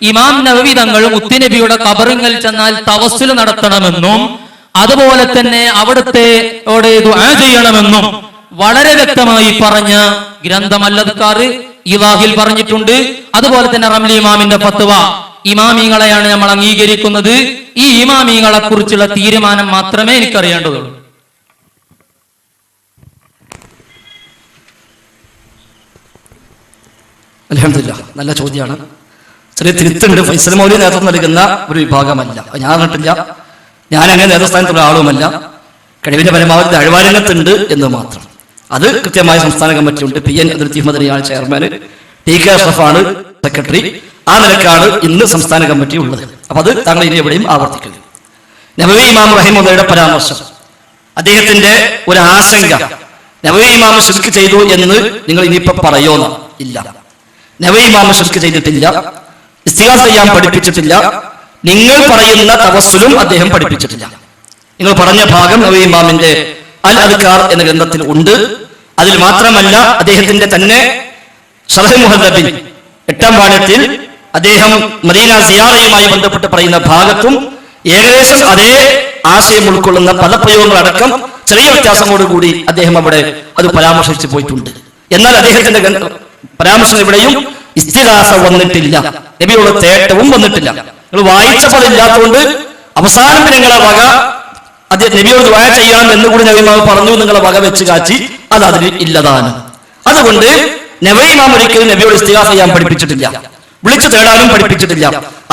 ഇമാം നവവി തങ്ങൾ മുത്തുനബിയുടെ ഖബറിൽ ചെന്നാൽ തവസ്സുൽ നടത്തണമെന്നും അതുപോലെ തന്നെ അവിടുത്തെയോട് ദുആ ചെയ്യണമെന്നും വളരെ വ്യക്തമായി പറഞ്ഞ ഗ്രന്ഥം അൽ-അദ്കാർ ഇവാഹിൽ പറഞ്ഞിട്ടുണ്ട്. അതുപോലെ തന്നെ റംലി ഇമാമിന്റെ ഫത്വ. ഇമാമിങ്ങളെയാണ് നമ്മൾ അംഗീകരിക്കുന്നത്. ഈ ഇമാമിങ്ങളെ കുറിച്ചുള്ള തീരുമാനം മാത്രമേ എനിക്കറിയേണ്ടതുള്ളൂ. അൽഹംദുലില്ലാഹ്, നല്ല ചോദ്യമാണ്. ചെറിയ തിരുത്തുണ്ട്. ഫൈസൽ മൗലവി നേതൃത്വം നൽകുന്ന ഒരു വിഭാഗമല്ല, ഞാൻ പറഞ്ഞിട്ടില്ല. ഞാൻ അങ്ങനെ നേതൃസ്ഥാനത്തുള്ള ആളുമല്ല. കഴിവിന്റെ പരമാവധി അഴിവാരംഗത്തുണ്ട് എന്ന് മാത്രം. അത് കൃത്യമായ സംസ്ഥാന കമ്മിറ്റിയുണ്ട്. PN അതിർത്തി മദനിയാണ് ചെയർമാൻ, TK അഷ്റഫാണ് സെക്രട്ടറി. ആ നിലക്കാണ് ഇന്ന് സംസ്ഥാന കമ്മിറ്റി ഉള്ളത്. അപ്പൊ അത് താങ്കൾ ഇനി എവിടെയും ആവർത്തിക്കുന്നു. നബവി ഇമാം റഹിമഹുള്ളയുടെ പരാമർശം, അദ്ദേഹത്തിന്റെ ഒരു ആശങ്ക, നബവി ഇമാം ശിർക്ക് ചെയ്തു എന്ന് നിങ്ങൾ ഇനിയിപ്പോ പറയോന്ന് ഇല്ല. നബവി ഇമാം ശിർക്ക് ചെയ്തിട്ടില്ല, ഇസ്തിഗാസ ചെയ്യാൻ പഠിപ്പിച്ചിട്ടില്ല. നിങ്ങൾ പറയുന്ന തവസ്സുലും അദ്ദേഹം പഠിപ്പിച്ചിട്ടില്ല. നിങ്ങൾ പറഞ്ഞ ഭാഗം നബവി ഇമാമിന്റെ അൽ-അദ്കാർ എന്ന ഗ്രന്ഥത്തിൽ ഉണ്ട്. അതിൽ മാത്രമല്ല, അദ്ദേഹത്തിന്റെ തന്നെ ശർഹ് മുഹദ്ദബിൽ 8ാം പാഠത്തിൽ അദ്ദേഹം മദീന സിയാറയുമായി ബന്ധപ്പെട്ട് പറയുന്ന ഭാഗത്തും ഏകദേശം അതേ ആശയം ഉൾക്കൊള്ളുന്ന പദപ്രയോഗങ്ങളടക്കം ചെറിയ വ്യത്യാസങ്ങളോടുകൂടി അദ്ദേഹം അവിടെ അത് പരാമർശിച്ചു പോയിട്ടുണ്ട്. എന്നാൽ അദ്ദേഹത്തിന്റെ പരാമർശം ഇവിടെയും ഇസ്തിഗാസ വന്നിട്ടില്ല, നബിയുടെ തേട്ടവും വന്നിട്ടില്ല. നിങ്ങൾ വായിച്ച പതില്ലാത്തതുകൊണ്ട് അവസാനം നിങ്ങളെ വക നബിയോട് ദുആ ചെയ്യണം എന്നുകൂടി നബി ഇമാം പറഞ്ഞു, നിങ്ങളെ വക വെച്ച് കാച്ചി അത് അതിന് ഇല്ലതാണ്. അതുകൊണ്ട് നബി ഇമാം ഒരിക്കലും നബിയോട് ഇസ്തിഗാസ ചെയ്യാൻ പഠിപ്പിച്ചിട്ടില്ല, വിളിച്ചു തേടാനും പഠിപ്പിച്ചിട്ടില്ല.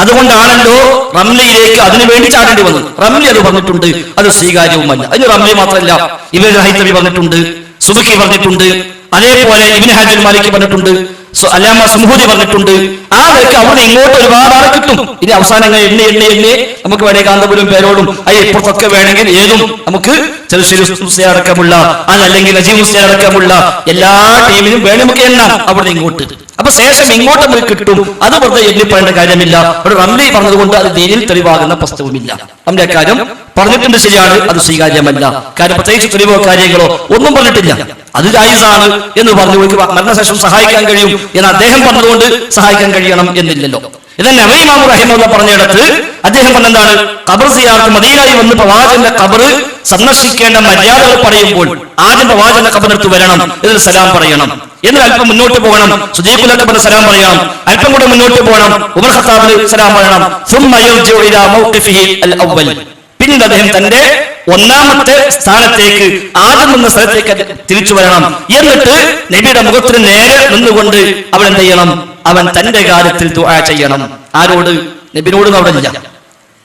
അതുകൊണ്ടാണല്ലോ റംലിയിലേക്ക് അതിനു വേണ്ടി ചാടേണ്ടി വന്നത്. റംലി അത് പറഞ്ഞിട്ടുണ്ട്, അത് സ്വീകാര്യവുമല്ല. അതിന് റംലി മാത്രമല്ല, ഇബ്നു ഹൈതമി പറഞ്ഞിട്ടുണ്ട്, സുബക്കി പറഞ്ഞിട്ടുണ്ട്, അതേപോലെ ഇബ്നു ഹജർ മാലിക്കി പറഞ്ഞിട്ടുണ്ട്, അല്ലാമ സുംഹൂദി പറഞ്ഞിട്ടുണ്ട്. ആ നിലയ്ക്ക് അവിടെ ഇങ്ങോട്ട് ഒരുപാട് ആളെ കിട്ടും. ഇനി അവസാനങ്ങൾ എണ്ണി നമുക്ക് വേണമെങ്കിൽ കാന്തപുരം പേരോടും ഇപ്പുറത്തൊക്കെ വേണമെങ്കിൽ ഏതും നമുക്ക് ചെറുശ്ശേരി അടക്കമുള്ള അതല്ലെങ്കിൽ നജീബ് ഹുസൈൻ അടക്കമുള്ള എല്ലാ ടീമിനും വേണം നമുക്ക് എണ്ണാം അവിടെ ഇങ്ങോട്ട്. അപ്പൊ ശേഷം ഇങ്ങോട്ട് പോയി കിട്ടും. അത് വെറുതെ എണ്ണിപ്പറയേണ്ട കാര്യമില്ല. ഒരു റംലി പറഞ്ഞതുകൊണ്ട് അത് ദീനിൽ തെളിവാകുന്ന പ്രസ്താവമില്ല. നമ്മുടെ കാര്യം പറഞ്ഞിട്ടുണ്ട്, ശരിയാണ്, അത് സ്വീകാര്യമല്ല. കാര്യം പ്രത്യേകിച്ച് തെളിവോ കാര്യങ്ങളോ ഒന്നും പറഞ്ഞിട്ടില്ല. അത് ജായിസാണ് എന്ന് പറഞ്ഞു മരണശേഷം സഹായിക്കാൻ കഴിയും എന്ന് അദ്ദേഹം പറഞ്ഞതുകൊണ്ട് സഹായിക്കാൻ കഴിയണം എന്നില്ലല്ലോ. എന്നാൽ നബി ഇമാം റഹിമഹുല്ലാഹ് പറഞ്ഞിടത്ത് അദ്ദേഹം പറഞ്ഞെന്താണ്, ഖബർ സിയാറത്ത് മദീനയിൽ വന്ന് പ്രവാചകന്റെ ഖബർ സന്ദർശിക്കേണ്ട മര്യാദകൾ പറയുമ്പോൾ ആദ്യം പ്രവാചകന്റെ ഖബറിനടുത്ത് വരണം, എന്നിട്ട് സലാം പറയണം, എന്നിട്ട് അല്പം മുന്നോട്ട് പോകണം, സുദീഖുൽ അക്ബറിന് സലാം പറയണം, അല്പം കൂടെ മുന്നോട്ട് പോകണം, ഉമർ ഖത്താബിന് സലാം പറയണം, സുമ്മ യർജിഉ ഇലാ മൗഖിഫിഹി അൽ-അവ്വൽ, പിന്നീട് അദ്ദേഹം തന്റെ ഒന്നാമത്തെ സ്ഥാനത്തേക്ക് ആദ്യം നിന്ന സ്ഥലത്തേക്ക് തിരിച്ചു വരണം. എന്നിട്ട് നബിയുടെ മുഖത്തിന് നേരെ നിന്നുകൊണ്ട് അവൻ എന്ത് ചെയ്യണം, അവൻ തന്റെ കാര്യത്തിൽ ദുആ ചെയ്യണം. ആരോട്? നബിയോട് അവിടെ ഇല്ല,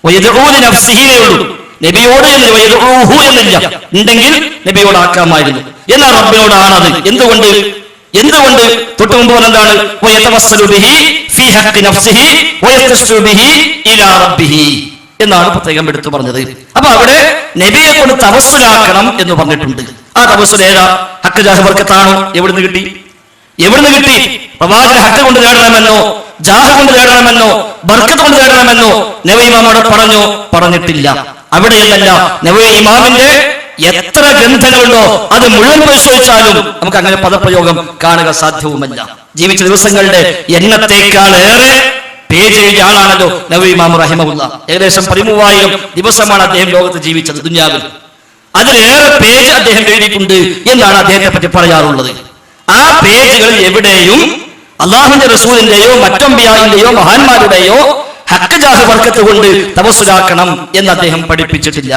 വയദ്ഉലി നഫ്സിഹിനേ ഉള്ളൂ, നബിയോട് വയദ്ഉഹു എന്നില്ല. ഉണ്ടെങ്കിൽ നബിയോട് ആക്കാമായിരുന്നു. എന്നാൽ റബ്ബിനോടാണത്. എന്തുകൊണ്ട് തൊട്ട് മുമ്പ് എന്താണ്, വയതവസ്സലു ബിഹി ഫീ ഹഖ്ഖി നഫ്സിഹി വയസ്തശ്ഫു ബിഹി ഇലാ റബ്ബിഹി എന്നാണ് പ്രത്യേകം എടുത്തു പറഞ്ഞത്. അപ്പൊ അവിടെ നബിയെ കൊണ്ട് തവസ്സുലാക്കണം എന്ന് പറഞ്ഞിട്ടുണ്ട്. ആ തവസ്സുൽ ഏതാ? ഹഖ് ജാഹ് ബർക്കത്താണോ? എവിടുന്ന് കിട്ടി? പ്രവാചകൻ ഹഖ് കൊണ്ട് നേടണമെന്നോ ജാഹ് കൊണ്ട് നേടണമെന്നോ ബർക്കത്ത് കൊണ്ട് നേടണമെന്നോ നബി ഇമാം അവിടെ പറഞ്ഞിട്ടില്ല. അവിടെയല്ല, നബി ഇമാമിന്റെ എത്ര ഗ്രന്ഥങ്ങളുണ്ടോ അത് മുഴുവൻ പരിശോധിച്ചാലും നമുക്ക് അങ്ങനെ പദപ്രയോഗം കാണുക സാധ്യവുമല്ല. ജീവിച്ച ദിവസങ്ങളുടെ എണ്ണത്തേക്കാളേറെ പേജ് എഴുതിയ ആളാണല്ലോ നബി ഇമാം റഹിമഹുല്ലാഹ്. ഏകദേശം 13,000 ദിവസമാണ് അദ്ദേഹം ലോകത്ത് ജീവിച്ചത് ദുനിയാവിൽ. അതിലേറെ പേജ് അദ്ദേഹം എഴുതിയിട്ടുണ്ട് എന്നാണ് അദ്ദേഹത്തെ പറ്റി പറയാറുള്ളത്. ആ പേജുകളിൽ എവിടെയും അള്ളാഹുവിന്റെ റസൂലിന്റെയോ മറ്റംബിയാവിന്റെയോ മഹാന്മാരുടെയോ ഹഖ് ജാഹ് ബർക്കത്ത് കൊണ്ട് തവസ്സുലാക്കണം എന്ന് അദ്ദേഹം പഠിപ്പിച്ചിട്ടില്ല.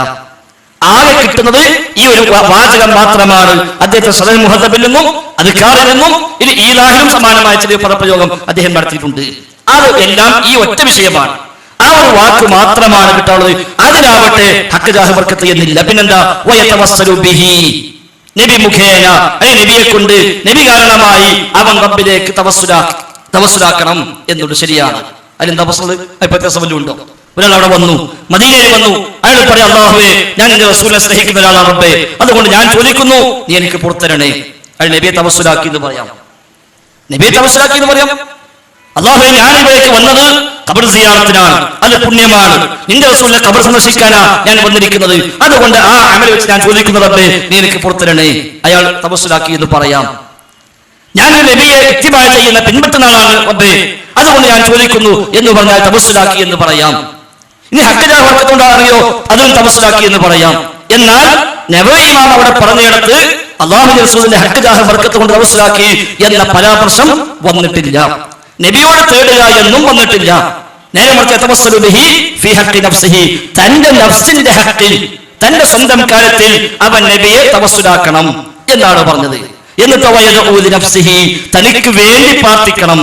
ആകെ കിട്ടുന്നത് ഈ ഒരു വാചകം മാത്രമാണ്. അദ്ദേഹത്തെ ശർഹ് മുഹദ്ദബിൽ നിന്നും അദ്കാറിൽ നിന്നും ഇനി ഈലാഹിലും സമാനമായ ചെറിയ പദപ്രയോഗം അദ്ദേഹം നടത്തിയിട്ടുണ്ട്. അത് എല്ലാം ഈ ഒറ്റ വിഷയമാണ്. ആ ഒരു വാക്ക് മാത്രമാണ് കിട്ടാനുള്ളത്. അതിലാവട്ടെ ഹഖ് ജാഹ് ബർക്കത്ത് എന്നില്ല. പിന്നെന്താ? വയതവസ്സലു ബിഹി, നബി മുഖേന, നബിയെ കൊണ്ട്, നബി കാരണമായി അവൻ റബ്ബിലേക്ക് തവസ്സുലാക്കണം എന്നുള്ളത് ശരിയാണ്. അതിലെന്താ വ്യത്യാസമല്ലോ ഉണ്ടോ? ഒരാൾ അവിടെ വന്നു, മദീനയിൽ വന്നു, അയാൾ പറയാം, അല്ലാഹുവേ, ഞാൻ എന്റെ റസൂലിനെ സ്നേഹിക്കുന്ന ഒരാളാണ് റബ്ബേ, അതുകൊണ്ട് ഞാൻ ചോദിക്കുന്നു, നീ എനിക്ക് പുറത്തരണേ. അയാൾ നബിയെ തവസ്സുലാക്കി എന്ന് പറയാം. അല്ലാഹുവേ, ഞാൻ ഇവിടേക്ക് വന്നത് ഖബർ സിയാറത്തിനാണ്, അത് പുണ്യമാണ്, നിന്റെ റസൂലിനെ ഖബർ സന്ദർശിക്കാനാ ഞാൻ വന്നിരിക്കുന്നത്, അതുകൊണ്ട് ആ അമൽ വെച്ച് ഞാൻ ചോദിക്കുന്നു റബ്ബേ, നീ എനിക്ക് പുറത്തരണേ. അയാൾ തവസ്സുലാക്കി എന്ന് പറയാം. ഞാൻ നബിയെ ഇത്തിബാ ചെയ്യുന്ന പിൻപറ്റുന്ന ആളാണ് റബ്ബേ, അതുകൊണ്ട് ഞാൻ ചോദിക്കുന്നു എന്ന് പറഞ്ഞാൽ തപസ്സിലാക്കി എന്ന് പറയാം. ഇനി ഹക്കജാ വർക്കത്തുകൊണ്ടാണെയോ അതും തപസ്സിലാക്കി എന്ന് പറയാം. എന്നാൽ നബവി ഇമാം അവിടെ പറഞ്ഞിടത്ത് അല്ലാഹുവിന്റെ റസൂലിന്റെ ഹക്കജാഹ വർക്കത്ത് കൊണ്ട് തപസ്സിലാക്കി എന്ന പരാമർശം വന്നിട്ടില്ല. നബിയോട് തേടുക എന്നും വന്നിട്ടില്ല. നേരെ മറിച്ച് തവസ്സലു ബിഹി ഫീ ഹഖ്ഖി നഫ്സിഹി, തന്റെ നഫ്സിന്റെ ഹഖ്ഖിൽ, തന്റെ സ്വന്തം കാര്യത്തിൽ അവൻ നബിയെ തവസ്സുലാക്കണം എന്നാണ് പറഞ്ഞത്. എന്നിട്ട് വയദഉ ലിനഫ്സിഹി, തനിക്ക് വേണ്ടി പ്രാർത്ഥിക്കണം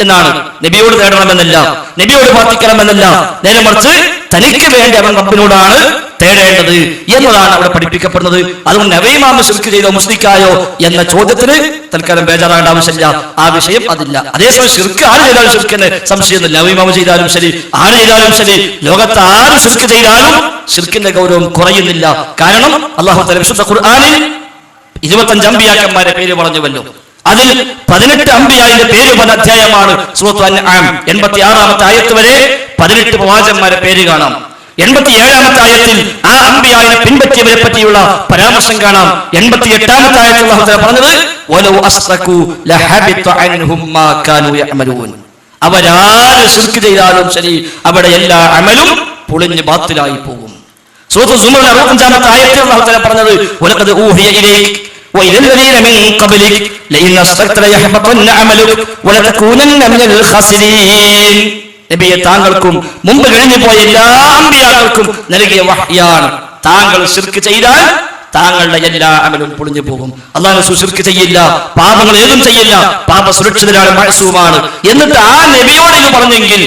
എന്നാണ്. നബിയോട് തേടണമെന്നല്ല, നബിയോട് പ്രാർത്ഥിക്കണമെന്നല്ല, നേരെ മറിച്ച് തനിക്ക് വേണ്ടി അവൻ റബ്ബിനോടാണ് തേടേണ്ടത് എന്നതാണ് അവിടെ പഠിപ്പിക്കപ്പെടുന്നത്. അതുകൊണ്ട് നബി ഇമാം ശിർക്ക് ചെയ്തോ മുസ്ലിക്കായോ എന്ന ചോദ്യത്തിന് തൽക്കാലം ബേജാറാകേണ്ട ആവശ്യമില്ല. ആ വിഷയം അതില്ല. അതേസമയം ശിർക്ക് ആര് ചെയ്താലും ശിർക്കിന് സംശയമൊന്നുമില്ല. നബി ഇമാം ചെയ്താലും ശരി, ആര് ചെയ്താലും ശരി, ലോകത്ത് ആര് ശിർക്ക് ചെയ്താലും ശിർക്കിന്റെ ഗൗരവം കുറയുന്നില്ല. കാരണം അല്ലാഹു തആല വിശുദ്ധ ഖുർആനിൽ 25 അമ്പിയാക്കന്മാരെ പേര് പറഞ്ഞുവല്ലോ. അതിൽ 18 അമ്പിയായിന്റെ പേര് പറഞ്ഞ അധ്യായമാണ് സൂറത്തുൽ അൻആം. 86-ാമത്തെ ആയത്ത് വരെ 18 പ്രവാചകന്മാരെ പേര് കാണാം. 87-ാമത്തെ ആയത്തിൽ ആ അമ്പിയായിനെ പിൻപറ്റിയവരെ പറ്റിയുള്ള പരാമർശം കാണാം. 88-ാമത്തെ ആയത്തിൽ അല്ലാഹു തആല പറഞ്ഞത് വലൗ അസ്റകൂ ലഹബിത അൻഹും മാ കാനൂ യഅമലൂൻ, അവരാര് ശിർക്ക് ചെയ്താലും ശരി അവിടെ എല്ലാ അമലും പൊളിഞ്ഞ് ബാത്തിലായി പോകും. സൂറത്തുൽ സുമറിലെ 65-ാമത്തെ ആയത്തിൽ അല്ലാഹു തആല പറഞ്ഞത് വലഖദ് ഊഹിയ ഇലൈക وإلى الذين من قبلك لئن أشركت ليحبطن عملك ولتكونن من الخاسرين. നബിയെ താങ്കൾക്കും മുമ്പ് കഴിഞ്ഞു പോയ എല്ലാ അമ്പിയാക്കൾക്കും നൽകിയ വഹ്യാണ്, താങ്കൾ ശിർക്ക് ചെയ്താൽ താങ്കളുടെ എല്ലാ അമലും പൊളിഞ്ഞു പോകും. അല്ലാഹു റസൂൽ ശിർക്ക് ചെയ്യില്ല, പാപങ്ങൾ ഏതും ചെയ്യില്ല, പാപ സുരക്ഷിതരാണ്, മഅ്സൂമാണ്. എന്നിട്ട് ആ നബിയോട് ഇത് പറഞ്ഞെങ്കിൽ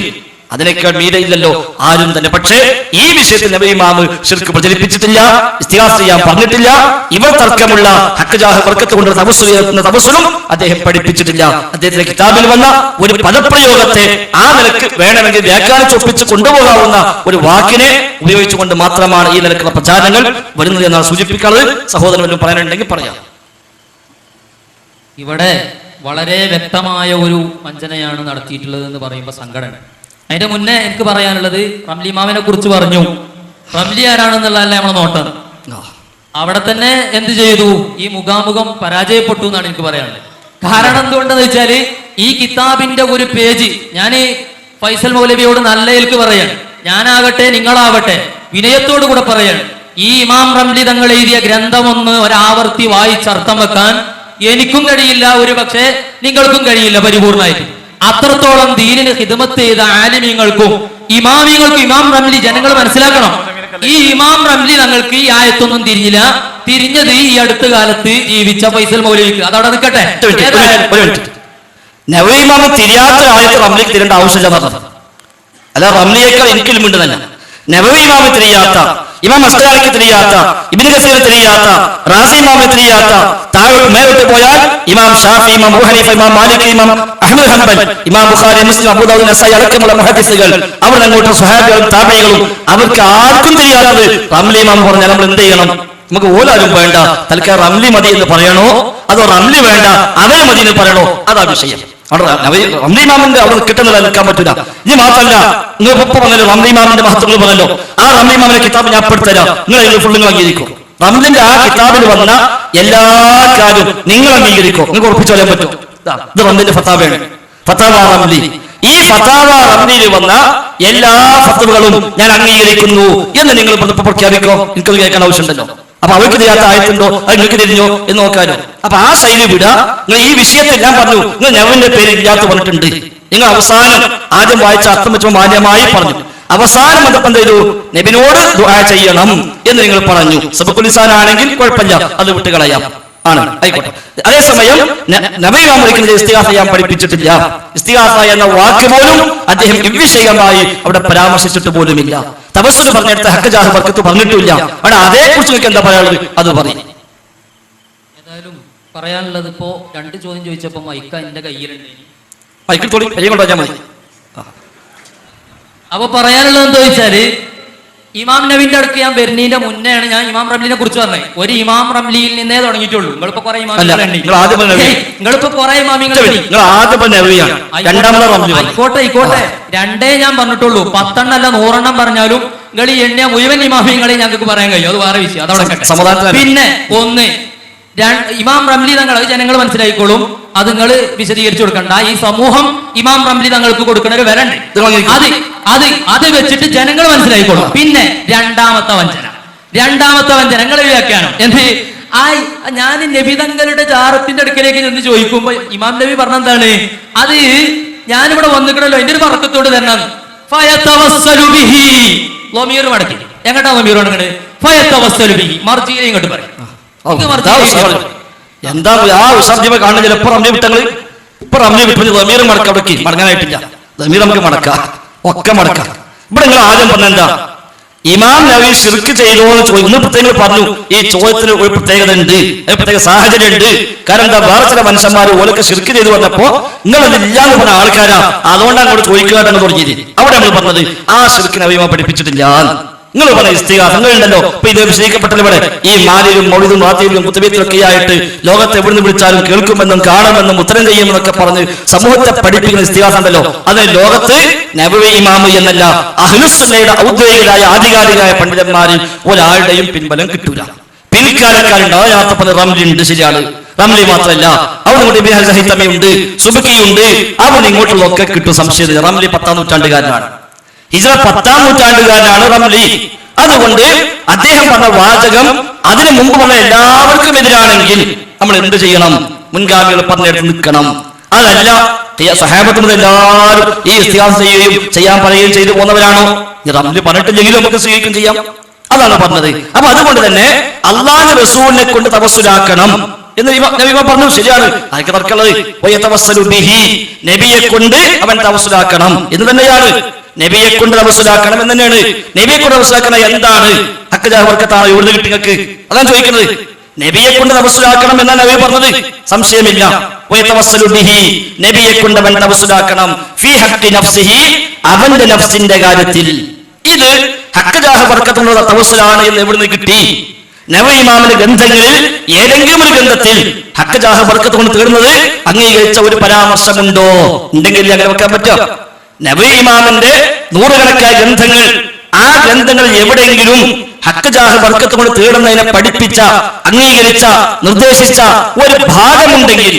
അതിനേക്കാൾ മീരയില്ലല്ലോ ആരും തന്നെ. പക്ഷേ ഈ വിഷയത്തിൽ നബി ഇമാം ശിർക്ക് പ്രചരിപ്പിച്ചിട്ടില്ല, ഇസ്തിഗാസ ചെയ്യാൻ പറഞ്ഞിട്ടില്ല. ഇവർ തർക്കമുള്ള ഹഖ്ജാഹ ബർക്കത്ത് കൊണ്ട് തവസ്സുലും അദ്ദേഹം പഠിപ്പിച്ചിട്ടില്ല. അദ്ദേഹത്തിന്റെ കിതാബിൽ വന്ന ഒരു പദപ്രയോഗത്തെ ആ നിലക്ക് വേണമെങ്കിൽ വ്യാഖ്യാനിച്ചൊപ്പിച്ച് കൊണ്ടുപോകാവുന്ന ഒരു വാക്കിനെ ഉപയോഗിച്ചുകൊണ്ട് മാത്രമാണ് ഈ നിലക്കുള്ള പ്രചാരണങ്ങൾ വരുന്നത് എന്നാണ് സൂചിപ്പിക്കുന്നത്. സഹോദരനും പറയാനുണ്ടെങ്കിൽ പറയാം. ഇവിടെ വളരെ വ്യക്തമായ ഒരു വഞ്ചനയാണ് നടത്തിയിട്ടുള്ളത് എന്ന് പറയുമ്പോൾ സങ്കടം. അതിന്റെ മുന്നേ എനിക്ക് പറയാനുള്ളത്, റംലി ഇമാമിനെ കുറിച്ച് പറഞ്ഞു. റംലി ആരാണെന്നുള്ളതല്ല നമ്മളെ നോട്ടം. അവിടെ തന്നെ എന്ത് ചെയ്തു, ഈ മുഖാമുഖം പരാജയപ്പെട്ടു എന്നാണ് എനിക്ക് പറയാനുള്ളത്. കാരണം എന്തുകൊണ്ടെന്ന് വെച്ചാല് ഈ കിതാബിന്റെ ഒരു പേജ് ഞാൻ ഫൈസൽ മൗലവിയോട് നല്ലയിൽക്ക് പറയാണ്, ഞാനാകട്ടെ നിങ്ങളാവട്ടെ വിനയത്തോടു കൂടെ പറയാണ്, ഈ ഇമാം റംലി തങ്ങൾ എഴുതിയ ഗ്രന്ഥമൊന്ന് ഒരാവർത്തി വായിച്ചർത്ഥം വെക്കാൻ എനിക്കും കഴിയില്ല, ഒരു പക്ഷേ നിങ്ങൾക്കും കഴിയില്ല പരിപൂർണമായിട്ട്. അത്രത്തോളം ദീനിന് ഖിദ്മത്ത് ചെയ്ത ആലിമീങ്ങൾക്കും ഇമാമിങ്ങൾക്കും ഇമാം റംലി ജനങ്ങൾ മനസ്സിലാക്കണം. ഈ ഇമാം റംലി തങ്ങൾക്ക് ഈ ആയത്തൊന്നും തിരിഞ്ഞില്ല, തിരിഞ്ഞത് ഈ അടുത്ത കാലത്ത് ജീവിച്ച ഫൈസൽ മൗലവിക്ക്. അതവിടെ നിൽക്കട്ടെ. നബവി ഇമാം തിരിയാത്ത ആയത്ത് റംലിക്ക് തിരേണ്ട ആവശ്യമില്ല. അല്ല, റംലിയേക്കാൾ എനിക്കും ഉണ്ടെന്നല്ല. നബവി ഇമാം തിരിയാത്ത, ഇമാം അസ്തഖാലിക്ക് തിരിയാത്ത, ഇബ്നു കസീർ തിരിയാത്ത, റാസി ഇമാമിന് തിരിയാത്ത, താഴെ മേലോട്ട് പോയാൽ ഇമാം ഷാഫി, ഇമാം അബൂ ഹനീഫ, ഇമാം മാലിക്, ഇമാം അഹ്മദ് ഹംബൽ, ഇമാം ബുഖാരി, മുസ്ലിം, അബൂ ദാവൂദ്, നസായി അടക്കമുള്ള മുഹദ്ദിസുകൾ, അവർ അങ്ങോട്ട് സ്വഹാബികളും താബിഈകളും അവർക്ക് ആർക്കും തിരിയാത്തത് റംലി ഇമാം പറഞ്ഞാൽ നമ്മൾ എന്ത് ചെയ്യണം? നമുക്ക് ഓലാരും വേണ്ട, തൽക്കാലം റംലി മതി എന്ന് പറയണോ അതോ റംലി വേണ്ട അവരെ മതി എന്ന് പറയണോ? അതാ വിഷയം. റംലി ഇമാമിന്റെ അവിടെ കിട്ടുന്നത് നിൽക്കാൻ പറ്റില്ല. ഇനി മാത്രമല്ല, നിങ്ങൾ ഒപ്പം പറഞ്ഞല്ലോ റംലി ഇമാമിന്റെ മഹത്വങ്ങൾ പറഞ്ഞല്ലോ, ആ റംലി ഇമാമിന്റെ കിതാബ് ഞാൻ പെടുത്തരാം, നിങ്ങൾ ഫുള്ളിങ്ങൾ അംഗീകരിക്കും. റംലിന്റെ ആ കിതാബിൽ വന്ന എല്ലാ കാര്യവും നിങ്ങൾ അംഗീകരിക്കോ? നിങ്ങൾക്ക് ഉറപ്പിച്ചു പറയാൻ പറ്റും. ഇത് റംലിന്റെ ഫത്താവയാണ്, ഫത്താവ റംലി. ഈ ഫത്താവ റംലിയിൽ വന്ന എല്ലാ ഫത്വകളും ഞാൻ അംഗീകരിക്കുന്നു എന്ന് നിങ്ങൾ പ്രഖ്യാപിക്കോ? എനിക്കത് കേൾക്കാൻ ആവശ്യമുണ്ടല്ലോ. അപ്പൊ അവർക്ക് ചെയ്യാത്ത ആയത്തുണ്ടോ, അത് നിങ്ങൾക്ക് തിരിഞ്ഞോ എന്ന് നോക്കാനോ? അപ്പൊ ആ ശൈലി വിടുക. നിങ്ങൾ ഈ വിഷയത്തിൽ ഞാൻ പറഞ്ഞു, നിങ്ങൾ നബിന്റെ പേര് ഇല്ലാത്ത പറഞ്ഞിട്ടുണ്ട്. നിങ്ങൾ അവസാനം ആദ്യം വായിച്ച അർത്ഥം വെച്ചോ മാന്യമായി പറഞ്ഞു. അവസാനം വന്നപ്പോൾ എന്ത് ചെയ്തു? നബിനോട് ദുആ ചെയ്യണം എന്ന് നിങ്ങൾ പറഞ്ഞു. സബഖുൽ ലിസാൻ ആണെങ്കിൽ കുഴപ്പമില്ല, അത് വിട്ടുകളയാം, ആണ്, ആയിക്കോട്ടെ. അതേസമയം നബി ഇമാം ഇസ്തിഗാസ ചെയ്യാൻ പഠിപ്പിച്ചിട്ടില്ല. ഇസ്തിഗാസ എന്ന വാക്ക് പോലും അദ്ദേഹം വിഷയമായി അവിടെ പരാമർശിച്ചിട്ട് പോലുമില്ല. തവസ്സുൽ പറഞ്ഞെടുത്ത ഹഖ്ജാഹ ബർക്കത്ത് പറഞ്ഞിട്ടില്ല. അവിടെ അതേക്കുറിച്ച് നിങ്ങൾക്ക് എന്താ പറയാനുള്ളത് അത് പറയും. ഏതായാലും പറയാനുള്ളത്, ഇപ്പോ 2 ചോദ്യം ചോദിച്ചപ്പോ മൈക്ക എന്റെ കയ്യിലുണ്ട്. മൈക്കിൽ തോളി കൈ കൊണ്ടുവച്ചാൽ മതി. അപ്പൊ പറയാനുള്ളത് എന്താ ചോദിച്ചാല്, ഇമാം നബിന്റെ അടുക്ക് ഞാൻ വരുന്നതിന്റെ മുന്നെയാണ് ഞാൻ ഇമാം റംലിനെ കുറിച്ച് പറഞ്ഞത്. ഒരു ഇമാം റംലിയിൽ നിന്നേ തുടങ്ങിയിട്ടുള്ളൂ. നിങ്ങളിപ്പോ കുറെ നിങ്ങളിപ്പോ കുറെ ഇമാമിങ്ങൾ ആയിക്കോട്ടെ, 2 ഞാൻ പറഞ്ഞിട്ടുള്ളൂ. 10 അല്ല 100 പറഞ്ഞാലും നിങ്ങൾ ഈ എണ്ണിയ മുഴുവൻ ഇമാമിങ്ങളെ ഞങ്ങൾക്ക് പറയാൻ കഴിയും. അത് വേറെ വിഷയം, അതവിടെ. പിന്നെ 1 ഇമാം റംലി തങ്ങൾ, അത് ജനങ്ങൾ മനസ്സിലായിക്കോളും. അത് നിങ്ങൾ വിശദീകരിച്ചു കൊടുക്കണ്ട. ഈ സമൂഹം ഇമാം റംലി തങ്ങൾക്ക് കൊടുക്കുന്ന ഒരു വില ഉണ്ട്. അത് വെച്ചിട്ട് ജനങ്ങൾ മനസ്സിലായിക്കോളും. പിന്നെ രണ്ടാമത്തെ വഞ്ചന നിങ്ങൾ വ്യാഖ്യാനം എന്ത്? ഞാൻ നബി തങ്ങളുടെ ജാറത്തിന്റെ അടുക്കലേക്ക് ചെന്ന് ചോദിക്കുമ്പോ ഇമാം നബി പറഞ്ഞെന്താണ്? അത് ഞാനിവിടെ വന്നിക്കണല്ലോ, എന്റെ ഒരു ബർക്കത്തോട് തരണം. ലമീർ മടക്കി എങ്ങട്ടാ ലമീർ മടങ്ങണത്? ഫയതവസ്സലു ബിഹി മർജിയെ ഇങ്ങോട്ട് പറയും. എന്താ ആ വിശാബ്ദീപ കാണുന്നില്ല. ഇപ്പൊ റംലി വിട്ടങ്ങള് ഇപ്പൊ റംലി വിട്ടു ലമീർ മടക്ക അവിടേക്ക് മടങ്ങാനായിട്ടില്ല. ലമീർ നമുക്ക് മടക്കാം, ഒക്കെ മടക്കാം. ഇവിടെ നിങ്ങൾ ആദ്യം പറഞ്ഞെന്താ? ഇമാം നബി ശിർക്ക് ചെയ്തോ എന്ന് ചോദിക്കുന്നു. പ്രത്യേകം പറഞ്ഞു ഈ ചോദ്യത്തിന് ഒരു പ്രത്യേകത ഉണ്ട്, പ്രത്യേക സാഹചര്യം ഉണ്ട്. കാരണം എന്താ? വേറെ ചില മനുഷ്യന്മാർ ഓലൊക്കെ ശിർക്ക് ചെയ്തു പറഞ്ഞപ്പോ നിങ്ങൾ അതില്ലാന്ന് പറഞ്ഞ ആൾക്കാരാ, അതുകൊണ്ടാണ് അങ്ങോട്ട് ചോദിക്കുകയാണെന്ന് തുടങ്ങിയത്. അവിടെ നമ്മൾ പറഞ്ഞത് ആ ശിർക്ക് നബി ഇമാം പഠിപ്പിച്ചിട്ടില്ല. നിങ്ങൾ പറഞ്ഞ ഇസ്തിഗാസങ്ങൾ ഉണ്ടല്ലോ, ഇപ്പൊ ഇത് വിശദീകരിക്കപ്പെട്ടല്ലോ. ഇവിടെ ഈ മാലിലും മൗലിദും റാത്തിയിലും മുത്തബീത്തിലൊക്കെ ആയിട്ട് ലോകത്തെ എവിടുന്ന് വിളിച്ചാലും കേൾക്കുമെന്നും കാണുമെന്നും ഉത്തരം ചെയ്യുമെന്നൊക്കെ പറഞ്ഞ് സമൂഹത്തെ പഠിപ്പിക്കുന്ന ഇസ്തിഗാസ ഉണ്ടല്ലോ, അത് ലോകത്ത് നബവി ഇമാമ് എന്നല്ല അഹ്ലുസുന്നയുടെ ഔദ്യോഗികരായ ആധികാരികരായ പണ്ഡിതന്മാരിൽ ഒരാളുടെയും പിൻബലം കിട്ടൂല. പിൽക്കാലക്കാരുണ്ട്. റംലി ഉണ്ട്, ശരിയാണ്. റംലി മാത്രമല്ല, അവിടെ ഇബ്നു ഹൈതമിയുണ്ട്, സുബ്കിയുണ്ട്. അവിടെ ഇങ്ങോട്ടുള്ളതൊക്കെ കിട്ടും. സംശയം. റംലി 10ാം നൂറ്റാണ്ടുകാരനാണ്. ഹിജ്റ 10ാം നൂറ്റാണ്ടുകാരനാണ് റംലി. അതുകൊണ്ട് അദ്ദേഹം പറഞ്ഞ വാചകം അതിനു മുമ്പ് പറഞ്ഞ എല്ലാവർക്കും എതിരാണെങ്കിൽ നമ്മൾ എന്ത് ചെയ്യണം? മുൻഗാമികൾ പറഞ്ഞെടുത്ത് നിൽക്കണം. അതല്ല സഹാബത്തും എല്ലാവരും ഈ ഇസ്തിഗാസ ചെയ്യുകയും ചെയ്യാൻ പറയുകയും ചെയ്തു പോകുന്നവരാണോ? ഈ റംലി പറഞ്ഞിട്ടില്ലെങ്കിലും നമുക്ക് സ്വീകരിക്കുകയും ചെയ്യാം. അതാണ് പറഞ്ഞത്. അപ്പൊ അതുകൊണ്ട് തന്നെ അള്ളാഹു റസൂലിനെ കൊണ്ട് തവസ്സുലാക്കണം എന്ന് നബി പറഞ്ഞു. ശരിയാണ്. ആർക്ക് തർക്കമുള്ളത്? നബിയെ കൊണ്ട് അവൻ തവസ്സുലാക്കണം എന്ന് തന്നെയാണ്. നബിയെ കൊണ്ട് തവസ്സുലാക്കണം എന്ന് തന്നെയാണ്. നബിയെ കൊണ്ട് തവസ്സുലാക്കണം എന്താണ്? ഹക്ക് ജാഹവർക്കത്താണോ? എവിടെ കിട്ടി നിങ്ങൾക്ക്? അതാണ് ചോദിക്കുന്നത്. നബിയെ കൊണ്ട് തവസ്സുലാക്കണം എന്നാണ് നബി പറഞ്ഞത്, സംശയമില്ല. നബിയെ കൊണ്ട് അവൻ തവസ്സുലാക്കണം ഫീ ഹഖ്ഖി നഫ്സിഹി, അവന്റെ നഫ്സിന്റെ കാര്യത്തിൽ. ഇത് ഹക്ക് ജാഹവർക്കത്തുള്ള തവസ്സുലാണ് എന്ന് എവിടുന്ന് കിട്ടി? നബി ഇമാമിന്റെ ഗ്രന്ഥങ്ങളിൽ ഏതെങ്കിലും ഒരു ഗ്രന്ഥത്തിൽ ഹക്ക് ജാഹവർക്കത്ത് കൊണ്ട് തീർന്നത് അംഗീകരിച്ച ഒരു പരാമർശമുണ്ടോ? ഉണ്ടെങ്കിൽ അങ്ങനെ വെക്കാൻ പറ്റുക. നബി ഇമാമിന്റെ നൂറുകണക്കായ ഗ്രന്ഥങ്ങൾ, ആ ഗ്രന്ഥങ്ങളിൽ എവിടെയെങ്കിലും ഹക്ക് ജാഹ് ബർക്കത്ത് കൊണ്ട് തേടുന്നതിനെ പഠിപ്പിച്ച, അംഗീകരിച്ച, നിർദ്ദേശിച്ച ഒരു ഭാഗമുണ്ടെങ്കിൽ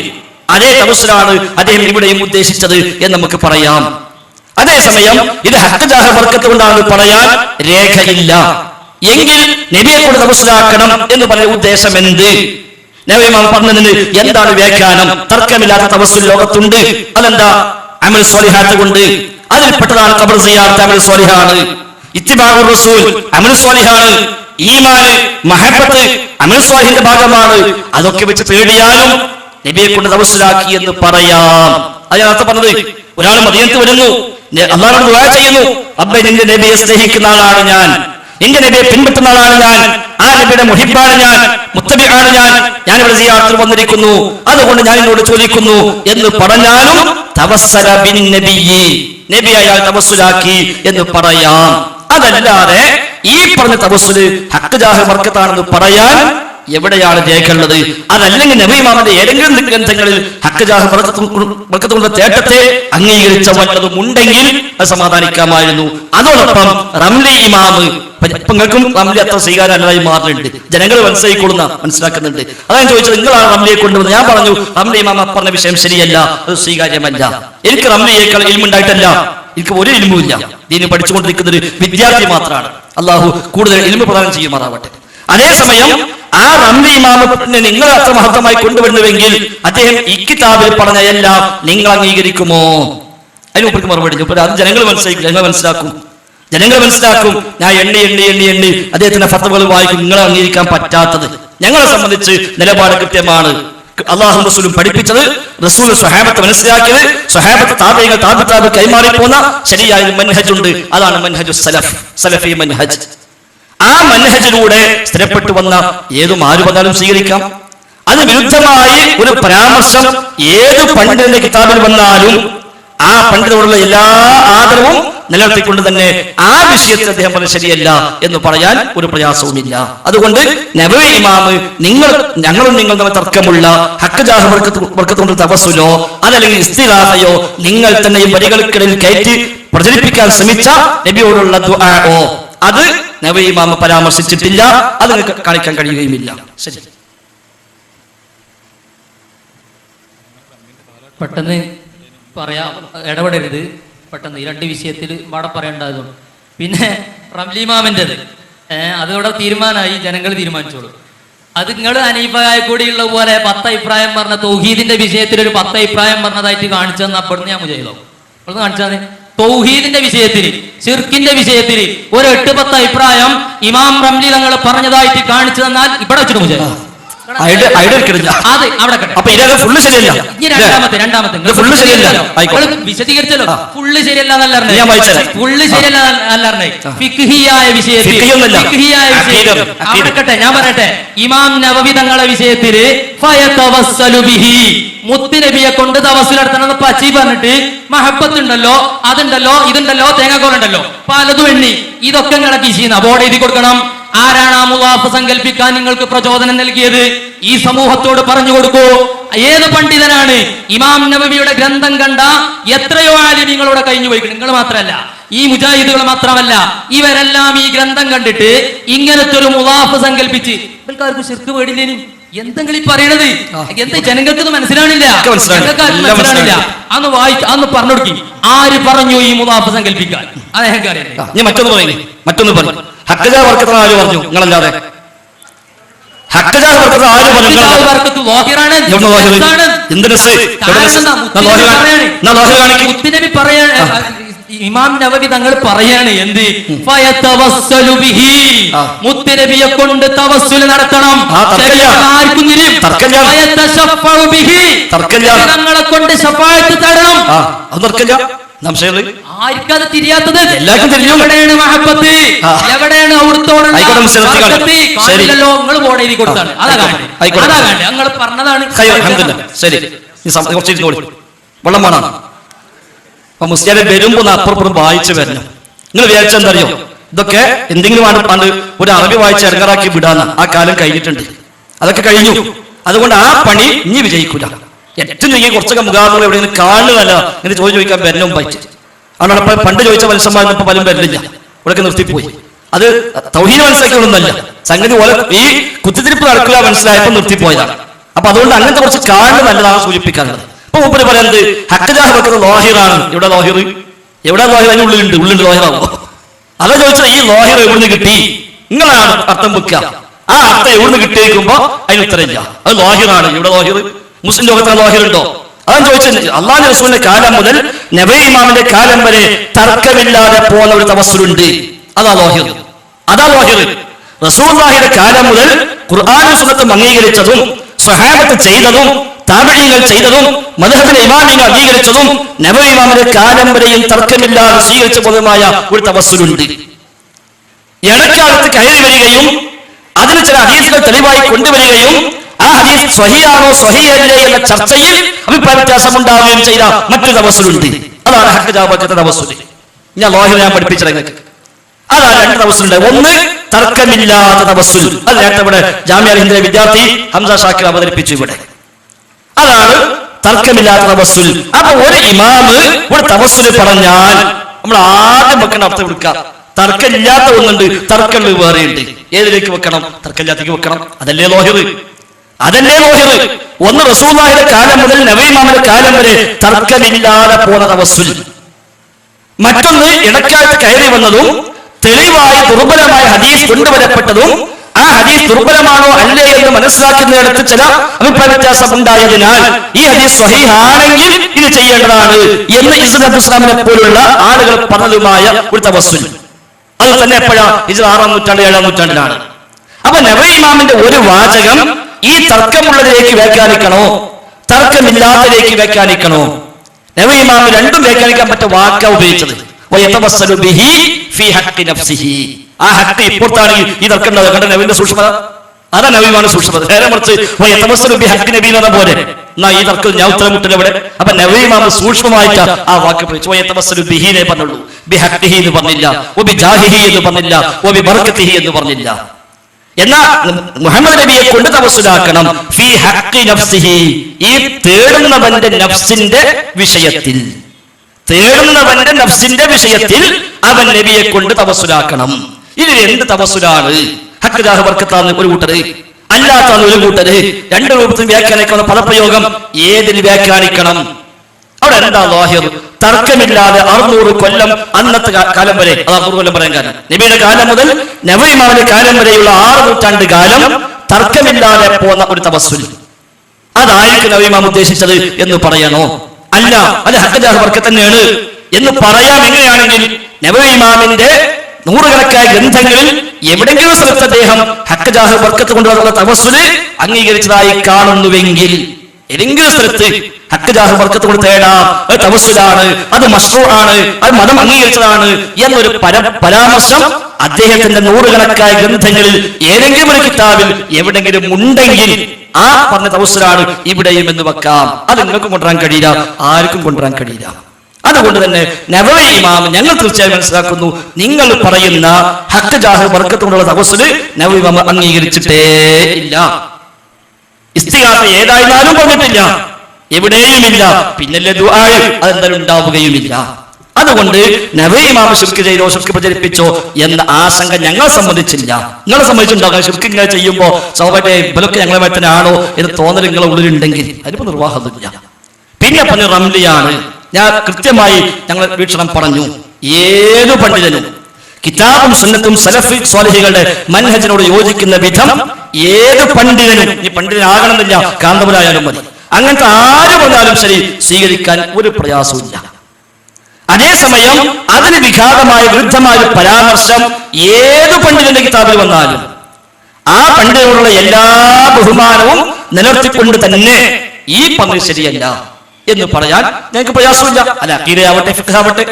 അതേ തവസ്സുലാണ് അദ്ദേഹം ഇവിടെയും ഉദ്ദേശിച്ചത് എന്ന് നമുക്ക് പറയാം. അതേസമയം ഇത് ഹക്ക് ജാഹ് ബർക്കത്ത് കൊണ്ടാണ് പറയാൻ രേഖയില്ല എങ്കിൽ നബിയെ കൊണ്ട് തവസ്സുലാക്കണം എന്ന് പറയുന്ന ഉദ്ദേശം എന്ത്? നബി ഇമാം പറഞ്ഞതിന് എന്താണ് വ്യാഖ്യാനം? തർക്കമില്ലാത്ത തവസ്സുൽ ലോകത്തുണ്ട്. അതെന്താ? അമൽ സ്വാലിഹാത്ത് കൊണ്ട്. അതിൽപ്പെട്ടതാണ് ഖബർ സിയാറത്ത്, അമൽ സ്വാലിഹാണ്. ഇത്തിബാഉർ റസൂൽ അമൽ സ്വാലിഹാണ്. ഈമാൻ, മഹബ്ബത്ത് അമൽ സ്വാലിഹിന്റെ ഭാഗമാണ്. അതൊക്കെ വെച്ച് തേടിയാലും നബിയെ കൊണ്ട് തവസ്സുലാക്കി എന്ന് പറയാം. അതിനകത്ത് പറഞ്ഞത്, ഒരാൾ മദീനത്ത് വരുന്നു, അല്ലാഹുവോട് ദുആ ചെയ്യുന്നു, റബ്ബേ നിന്റെ നബിയെ സ്നേഹിക്കുന്ന ആളാണ് ഞാൻ, നിന്റെ നബിയെ പിൻപറ്റുന്ന ആളാണ് ഞാൻ, ആ നബിയുടെ മുഹിബ്ബാണ് ഞാൻ, മുത്തബിആണ് ഞാൻ ഇവിടെ സിയാറത്തിൽ വന്നിരിക്കുന്നു, അതുകൊണ്ട് ഞാൻ എന്നോട് ചോദിക്കുന്നു എന്ന് പറഞ്ഞാലും തവസ്സല ബിൻ നബിയ്യി, നബി അയാൾ തവസ്സുലാക്കി എന്ന് പറയാം. അതല്ലാതെ ഈ പറഞ്ഞ തവസ്സുല് ഹക്ക് ജാഹ് ബർക്കത്താണെന്ന് പറയാൻ എവിടെയാണ് രേഖയുള്ളത്? അതല്ലെങ്കിൽ നബി ഇമാമിന്റെ ഏതെങ്കിലും ഗ്രന്ഥങ്ങളിൽ ഹക്ക് ജാഹ് ബർക്കത്ത് കൊണ്ട് തേട്ടത്തെ അംഗീകരിച്ച വല്ലതും ഉണ്ടെങ്കിൽ അത് സമാധാനിക്കാമായിരുന്നു. അതോടൊപ്പം റംലി ഇമാമ്, നിങ്ങൾക്കും റംലി അത്ര സ്വീകാര്യമായി മാറുന്നുണ്ട്, ജനങ്ങൾ മനസ്സിലാക്കുന്നുണ്ട്. അതാണ് ചോദിച്ചത്, നിങ്ങളാണ് റംലിയെ കൊണ്ടുവന്നത്. ഞാൻ പറഞ്ഞു റംലി ഇമാം പറഞ്ഞ വിഷയം ശരിയല്ല, അത് സ്വീകാര്യമല്ല. എനിക്ക് റംലിയേക്കാൾ ഇൽമുണ്ടായിട്ടല്ല, എനിക്ക് ഒരു ഇൽമുമില്ല. ദീന് പഠിച്ചുകൊണ്ടിരിക്കുന്ന ഒരു വിദ്യാർത്ഥി മാത്രമാണ്. അള്ളാഹു കൂടുതൽ ഇൽമു പ്രദാനം ചെയ്യുമാറാവട്ടെ. അതേസമയം ആ റംലി ഇമാമിനെ നിങ്ങൾ അത്ര മഹത്വമായി കൊണ്ടുവരുന്നുവെങ്കിൽ അദ്ദേഹം ഈ കിതാബിൽ പറഞ്ഞ എല്ലാം നിങ്ങൾ അംഗീകരിക്കുമോ? അതിന് മറുപടി അത് ജനങ്ങൾ മനസ്സിലാക്കും. ഞാൻ എണ്ണി അദ്ദേഹത്തിന്റെ ഫത്വകൾ വായിക്കും. നിങ്ങളെ അംഗീകരിക്കാൻ പറ്റാത്തത് ഞങ്ങളെ സംബന്ധിച്ച് നിലപാട് കൃത്യമാണ്. അള്ളാഹു റസൂലും പഠിപ്പിച്ചത്, റസൂൽ സ്വഹാബത്ത് മനസ്സിലാക്കിയത്, സ്വഹാബത്ത് താബിഈകൾ താബിഈ കൈമാറിപ്പോന്ന ശരിയായ മൻഹജുണ്ട്. അതാണ് മൻഹജു സലഫ്, സലഫി മൻഹജ്. ആ മൻഹജിലൂടെ സ്ഥിരപ്പെട്ടു വന്ന ഏതും ആര് വന്നാലും സ്വീകരിക്കാം. അത് വിരുദ്ധമായി ഒരു പരാമർശം ഏത് പണ്ഡിതന്റെ കിതാബിൽ വന്നാലും ആ പണ്ഡിതനോടുള്ള എല്ലാ ആദരവും നിലനിർത്തിക്കൊണ്ട് തന്നെ ആ വിഷയത്തിൽ അദ്ദേഹം പറഞ്ഞത് ശരിയല്ല എന്ന് പറയാൻ ഒരു പ്രയാസവുമില്ല. അതുകൊണ്ട് നബവി ഇമാമ് ഞങ്ങളും നിങ്ങൾ തമ്മിൽ തർക്കമുള്ള ഹക്ക് ജാഹ് ബർക്കത്ത് കൊണ്ട് തവസ്സുലോ അതല്ലെങ്കിൽ ഇസ്തിഗാസയോ നിങ്ങൾ തന്നെ ഈ വരികൾക്കിടയിൽ കയറ്റി പ്രചരിപ്പിക്കാൻ ശ്രമിച്ച നബിയോടുള്ള ദുആഓ അത് നബി ഇമാമ് പരാമർശിച്ചിട്ടില്ല, അത് കാണിക്കാൻ കഴിയുകയുമില്ല. ശരി. പെട്ടെന്ന് പറയാം, ഇടപെടരുത്. പെട്ടെന്ന് ഈ 2 വിഷയത്തിൽ ഇവിടെ പറയേണ്ടതും. പിന്നെ റംലിമാമിൻ്റെത് അതോടെ തീരുമാനമായി, ജനങ്ങൾ തീരുമാനിച്ചോളൂ. അത് നിങ്ങൾ ഹനീഫായ കൂടിയുള്ള പോലെ 10 അഭിപ്രായം പറഞ്ഞ തൗഹീദിന്റെ വിഷയത്തിൽ ഒരു 10 അഭിപ്രായം പറഞ്ഞതായിട്ട് കാണിച്ചു തന്ന അപ്പോഴത്തെ ഞാൻ മുജാഹിദോ അപ്പോഴന്ന് കാണിച്ചാൽ തൗഹീദിന്റെ വിഷയത്തിൽ, ശിർക്കിന്റെ വിഷയത്തിൽ ഒരു 8-10 അഭിപ്രായം ഇമാം റംലി തങ്ങൾ പറഞ്ഞതായിട്ട് കാണിച്ചു തന്നാൽ ഇവിടെ വെച്ചിട്ട് മുജാഹിദ് വിശദീകരിച്ചല്ലോ. ഫുള്ള് ശരിയല്ല ഫുള്ള് ശരിയല്ല വിഷയത്തിൽ ഞാൻ പറയട്ടെ. ഇമാം നവവി തങ്ങളെ വിഷയത്തില് മുത്തുനബിയെ കൊണ്ട് തവസ്സുൽ നടത്തണം പച്ചി പറഞ്ഞിട്ട് മഹബത്ത് ഉണ്ടല്ലോ, അതുണ്ടല്ലോ, ഇതുണ്ടല്ലോ, തേങ്ങാക്കോലുണ്ടല്ലോ, പലതും എണ്ണി ഇതൊക്കെ നിങ്ങളെ കിശീന്ന ബോർഡ് എഴുതി കൊടുക്കണം. ആരാണ് ആ മുവാഫ് സങ്കല്പിക്കാൻ നിങ്ങൾക്ക് പ്രചോദനം നൽകിയത്? ഈ സമൂഹത്തോട് പറഞ്ഞു കൊടുക്കൂ. ഏത് പണ്ഡിതനാണ് ഇമാം നബവിയുടെ ഗ്രന്ഥം കണ്ട എത്രയോ ആലിമീങ്ങളോട് കഴിഞ്ഞു പോയി. നിങ്ങൾ മാത്രമല്ല, ഈ മുജാഹിദുകൾ മാത്രമല്ല, ഇവരെല്ലാം ഈ ഗ്രന്ഥം കണ്ടിട്ട് ഇങ്ങനത്തെ ഒരു മുവാഫ് സങ്കല്പിച്ച് ഇവർക്ക് ശിർക്ക് പേടില്ലേനും എന്തെങ്കിലും പറയണത് എന്താ ജനങ്ങൾക്ക് മനസ്സിലാണില്ല, മനസ്സിലാണില്ല. അന്ന് അന്ന് പറഞ്ഞു കൊടുക്കി ആര് പറഞ്ഞു ഈ മുവാഫ് സങ്കല്പിക്കാൻ? അദ്ദേഹം മറ്റൊന്ന് പറയും പറഞ്ഞു നിങ്ങളല്ലാതെ ഇമാം നവവി തങ്ങൾ പറയാണ് എന്ത്? മുത്തുനബിയെ കൊണ്ട് തവസ്സുൽ നടത്തണം. തങ്ങളെ കൊണ്ട് ശഫാഅത്ത് തേടണം. ആർക്കത് തിരിയാത്തത്? എല്ലാവർക്കും തിരിഞ്ഞു. എവിടെയാണ് മഹബത്ത്? എവിടെയാണ് അവിടുത്തോടുള്ള നിങ്ങൾ ബോർഡ് എഴുതി കൊടുത്താണ്. അതാ കണ്ടേ ഞങ്ങൾ പറഞ്ഞതാണ്. വെള്ളം വേണം. അപ്പൊ മുസ്ലിം വരുമ്പോ അപ്പുറപ്പുറം വായിച്ചു വരണം. നിങ്ങൾ വിചാരിച്ചെന്തറിയോ, ഇതൊക്കെ എന്തെങ്കിലും പണ്ട് ഒരു അറബി വായിച്ച് ഇറങ്ങാറാക്കി വിടാന്ന്. ആ കാലം കഴിഞ്ഞിട്ടുണ്ട്, അതൊക്കെ കഴിഞ്ഞു. അതുകൊണ്ട് ആ പണി ഇനി വിജയിക്കൂല. ഏറ്റവും ചുരുങ്ങി കുറച്ചൊക്കെ മുഖാമുഖം എവിടെയെങ്കിലും കാണുകയല്ല ഇങ്ങനെ ചോദിക്കാൻ വരണം വായിച്ച്. അതുകൊണ്ട് പണ്ട് ചോദിച്ച മത്സ്യന്മാരും ഇപ്പൊ പലരും വരില്ല, ഇവിടെയൊക്കെ നിർത്തിപ്പോയി. അത് തൗഹീദ് മനസ്സിലാക്കിയൊന്നല്ല, സംഗതി പോലെ ഈ കുത്തിത്തിരിപ്പ് നടക്കുക മനസ്സിലായപ്പോൾ നിർത്തിപ്പോയതാണ്. അപ്പൊ അതുകൊണ്ട് അങ്ങനത്തെ കുറച്ച് കാണുക നല്ലതാണ് സൂചിപ്പിക്കാനുള്ളത്. ഇപ്പൊ മൂപ്പര് പറയുന്നത് ഹഖ്ജാഹ് വെക്കുന്നത് ലോഹിറാണ്. ഇവിടെ ലോഹിർ എവിടെ ലോഹിർ? അതിന് ഉള്ളിലുണ്ട് ലോഹിറാവോ? അതാ ചോദിച്ചത് ഈ ലോഹിർ എവിടുന്ന് കിട്ടി? നിങ്ങളാണ് അർത്ഥം വെക്കുക. ആ അർത്ഥം എവിടുന്ന് കിട്ടിയേക്കുമ്പോ അതിന് ഉത്തരമില്ല. അത് ലോഹിറാണ്. ഇവിടെ ലോഹിർ മുസ്ലിം ലോകത്തിന് ലോഹിറുണ്ടോ? അതാണ് ചോദിച്ചത്. അള്ളാഹു റസൂലിന്റെ കാലം മുതൽ നബി ഇമാമിന്റെ കാലം വരെ തർക്കമില്ലാതെ പോകുന്ന ഒരു തവസ്സുലുണ്ട്. അതാ ലോഹിർ. റസൂലുള്ളാഹിയുടെ കാലം മുതൽ ഖുർആനും സുന്നത്തും അംഗീകരിച്ചതും സ്വഹാബത്ത് ചെയ്തതും താബിഈങ്ങൾ ചെയ്തതും മദ്ഹബിലെ ഇമാമിങ്ങൾ അംഗീകരിച്ചതും നബി ഇമാമിന്റെ കാലം വരെയും തർക്കമില്ലാതെ സ്വീകരിച്ച പൊതുവായ ഒരു തവസ്സുലുണ്ട്. ഇടക്കാലത്ത് കയറി വരികയും അതിന് ചില ഹദീസുകൾ തെളിവായി കൊണ്ടുവരികയും ആ ഹദീസ് സ്വഹീഹാണോ സ്വഹീഹല്ലേ എന്ന ചർച്ചയിൽ അഭിപ്രായ വ്യത്യാസം ഉണ്ടാവുകയും ചെയ്ത മറ്റൊരു തവസ്സുലുണ്ട്. അതാണ് ഹഖ്ജാബക്കത്തെ തവസ്സുൽ. ഞാൻ ലോഹിർ ഞാൻ പഠിപ്പിച്ചിറങ്ങി. അതാണ് 2 തവസ്സുലുണ്ട്. ഒന്ന് തർക്കമില്ലാത്ത തവസ്സുൽ. അത് നേരത്തെ ഇവിടെ ജാമിഅ അൽ ഹിന്ദിലെ വിദ്യാർത്ഥി ഹംസ ഷാക്കിർ അവതരിപ്പിച്ചു. ഇവിടെ അതാണ് തർക്കമില്ലാത്ത തവസ്സുൽ. അപ്പൊ ഒരു ഇമാമ് ഒരു തവസ്സുൽ പറഞ്ഞാൽ നമ്മൾ ആദ്യം വെക്കേണ്ട അർത്ഥം എടുക്കുക. തർക്കമില്ലാത്ത ഒന്നുണ്ട്, തർക്കമുള്ളത് വേറെയുണ്ട്. ഏതിലേക്ക് വെക്കണം? തർക്കമില്ലാത്തേക്ക് വെക്കണം. അതല്ലേ ലോഹിർ. ഒന്ന് റസൂലുള്ളാഹിയുടെ കാലം മുതൽ നബി ഇമാമിന്റെ കാലം വരെ തർക്കമില്ലാതെ പോന്ന തവസ്സുൽ. മറ്റൊന്ന് ഇടക്കാലത്ത് കയറി വന്നതും തെളിവായി ദുർബലമായ ഹദീസ് കൊണ്ടുവരപ്പെട്ടതും ആ ഹദീസ് ദുർബലമാണോ അല്ലേ എന്ന് മനസ്സിലാക്കുന്നിടത്ത് ചില അഭിപ്രായ വ്യത്യാസം ഉണ്ടായതിനാൽ ഈ ഹദീസ് സ്വഹീഹാണെങ്കിൽ ഇത് ചെയ്യേണ്ടതാണ് എന്ന് ഇസ്ലാം അബ്ദുസ്സലാമിനെ പോലുള്ള ആളുകൾ പറഞ്ഞതുമായ ഒരു തവസ്സുൽ. അത് തന്നെ എപ്പോഴാണ്? ഹിജ്റ 6-ാം നൂറ്റാണ്ട് 7-ാം നൂറ്റാണ്ടിലാണ്. അപ്പൊ നബി ഇമാമിന്റെ ഒരു വാചകം ഈ തർക്കമുള്ളതിലേക്ക് വ്യാഖ്യാനിക്കണോ തർക്കമില്ലാത്തതിലേക്ക് വ്യാഖ്യാനിക്കണോ? നബി ഇമാമ് രണ്ടും വ്യാഖ്യാനിക്കാൻ പറ്റിയ വാക്കാ ഉപയോഗിച്ചത്. ആ ഹക്ക് ഇപ്പോഴത്താണെങ്കിൽ ഈ തർക്കം ഉണ്ടാവുക. കണ്ട നബിന്റെ സൂക്ഷ്മത, അതാ നബിമാണ് സൂക്ഷ്മത. നേരെ മറിച്ച് നബി എന്ന പോലെ എന്നാ ഈ തർക്കം ഞാൻ ഉത്തരം മുട്ടില്ല ഇവിടെ. അപ്പൊ നബി ഇമാമ് സൂക്ഷ്മമായിട്ട് ആ വാക്ക് ബിഹിനെ പറഞ്ഞുള്ളൂ. ബിഹഖിഹി എന്ന് പറഞ്ഞില്ല, ബിജാഹിഹി എന്ന് പറഞ്ഞില്ല, ബിബർക്കത്തിഹി എന്ന് പറഞ്ഞില്ല. എന്നാ മുഹമ്മദ് നബിയെ കൊണ്ട് തവസ്സുലാക്കണം ഫീ ഹഖ്ഖി നഫ്സിഹി. ഈ തേടുന്നവന്റെ നഫ്സിന്റെ വിഷയത്തിൽ, അവൻ നബിയെ കൊണ്ട് തവസ്സുലാക്കണം. ഇത് എന്ത് തവസ്സുലാണ്? ഹഖ്ജാഹ് ബർക്കത്താണ് ഒരു കൂട്ടര്, അല്ലാത്താണ് ഒരു കൂട്ടര്. 2 രൂപത്തിൽ വ്യാഖ്യാനിക്കുന്ന പദപ്രയോഗം ഏതിൽ വ്യാഖ്യാനിക്കണം? എന്താ ലാഹിർ? തർക്കമില്ലാതെ 600 കൊല്ലം അന്നത്തെ കാലം വരെ, അത് 600 കൊല്ലം പറയാൻ കാരണം നബിയുടെ കാലം മുതൽ നബി ഇമാമിന്റെ കാലം വരെയുള്ള 6 നൂറ്റാണ്ട് കാലം തർക്കമില്ലാതെ പോന്ന ഒരു തവസ്സുൽ, അതായിരിക്കും നബി ഇമാം ഉദ്ദേശിച്ചത് എന്ന് പറയണോ? അല്ല, അത് ഹഖ് ജാഹ് ബർക്കത്ത് തന്നെയാണ് എന്ന് പറയാം. എങ്ങനെയാണെങ്കിൽ നബി ഇമാമിന്റെ നൂറുകണക്കായ ഗ്രന്ഥങ്ങളിൽ എവിടെയെങ്കിലും സ്ഥലത്ത് അദ്ദേഹം ഹഖ് ജാഹ് ബർക്കത്ത് കൊണ്ടുവന്ന തവസ്സുല് അംഗീകരിച്ചതായി കാണുന്നുവെങ്കിൽ, ഏതെങ്കിലും സ്ഥലത്ത് ഹഖ് ജാഹ് ബർക്കത്ത് കൊണ്ട് തേടാം, അത് തവസ്സുലാണ്, അത് മശ്റൂആണ്, അത് മതം അംഗീകരിച്ചതാണ് എന്നൊരു പരാമർശം അദ്ദേഹത്തിന്റെ നൂറുകണക്കായ ഗ്രന്ഥങ്ങളിൽ ഏതെങ്കിലും ഒരു കിതാബിൽ എവിടെങ്കിലും ഉണ്ടെങ്കിൽ ആ പറഞ്ഞ തവസ്സുലാണ് ഇവിടെയും എന്ന് വെക്കാം. അത് നിങ്ങൾക്കും കൊണ്ടുവരാൻ കഴിയില്ല, ആർക്കും കൊണ്ടുവരാൻ കഴിയില്ല. അതുകൊണ്ട് തന്നെ നബവി ഇമാം ഞങ്ങൾ തീർച്ചയായും മനസ്സിലാക്കുന്നു, നിങ്ങൾ പറയുന്ന ഹഖ് ജാഹ് ബർക്കത്ത് കൊണ്ടുള്ള തവസ്സുല് നബവി ഇമാം അംഗീകരിച്ചിട്ടേ ഇല്ല. ഇസ്തിഗാസ ഏതായിരുന്നാലും പറഞ്ഞിട്ടില്ല, എവിടെയും ഇല്ല. പിന്നല്ലേ ദുആ, അതെന്തായാലും ഉണ്ടാവുകയുമില്ല. അതുകൊണ്ട് നബി ഇമാം ശിർക്ക് ചെയ്തോ ശിർക്ക് പ്രചരിപ്പിച്ചോ എന്ന ആശങ്ക ഞങ്ങളെ സംബന്ധിച്ചില്ല. നിങ്ങളെ സംബന്ധിച്ചുണ്ടാകാം. ശിർക്ക് ഇങ്ങനെ ചെയ്യുമ്പോൾ സ്വാഭാവികമായി ഇവരൊക്കെ ഞങ്ങളെ തന്നെ ആണോ എന്ന് തോന്നൽ നിങ്ങളെ ഉള്ളിലുണ്ടെങ്കിൽ അതിപ്പോ നിർവാഹമില്ല. പിന്നെ പറഞ്ഞ റംലിയാണ്. ഞാൻ കൃത്യമായി ഞങ്ങൾ വീക്ഷണം പറഞ്ഞു. ഏതു പണ്ഡിതനും കിതാബും സുന്നത്തും സലഫി സ്വാലിഹികളുടെ മൻഹജിനോട് യോജിക്കുന്ന വിധം ഏത് പണ്ഡിതനും, ഈ പണ്ഡിതനാകണമെന്നില്ല, കാന്തപുരായാലും മതി, അങ്ങനത്തെ ആര് വന്നാലും ശരി സ്വീകരിക്കാൻ ഒരു പ്രയാസമില്ല. അതേസമയം അതിന് വിഘാതമായ വിരുദ്ധമായ ഒരു പരാമർശം ഏത് പണ്ഡിതന്റെ കിതാബിൽ വന്നാലും ആ പണ്ഡിതനോടുള്ള എല്ലാ ബഹുമാനവും നിലനിർത്തിക്കൊണ്ട് തന്നെ ഈ പങ്ക് ശരിയല്ല എന്ന് പറയാൻ ഞങ്ങൾക്ക് പ്രയാസമില്ല. അല്ല, അഖീദയാവട്ടെ ഫിഖ്ഹാവട്ടെ,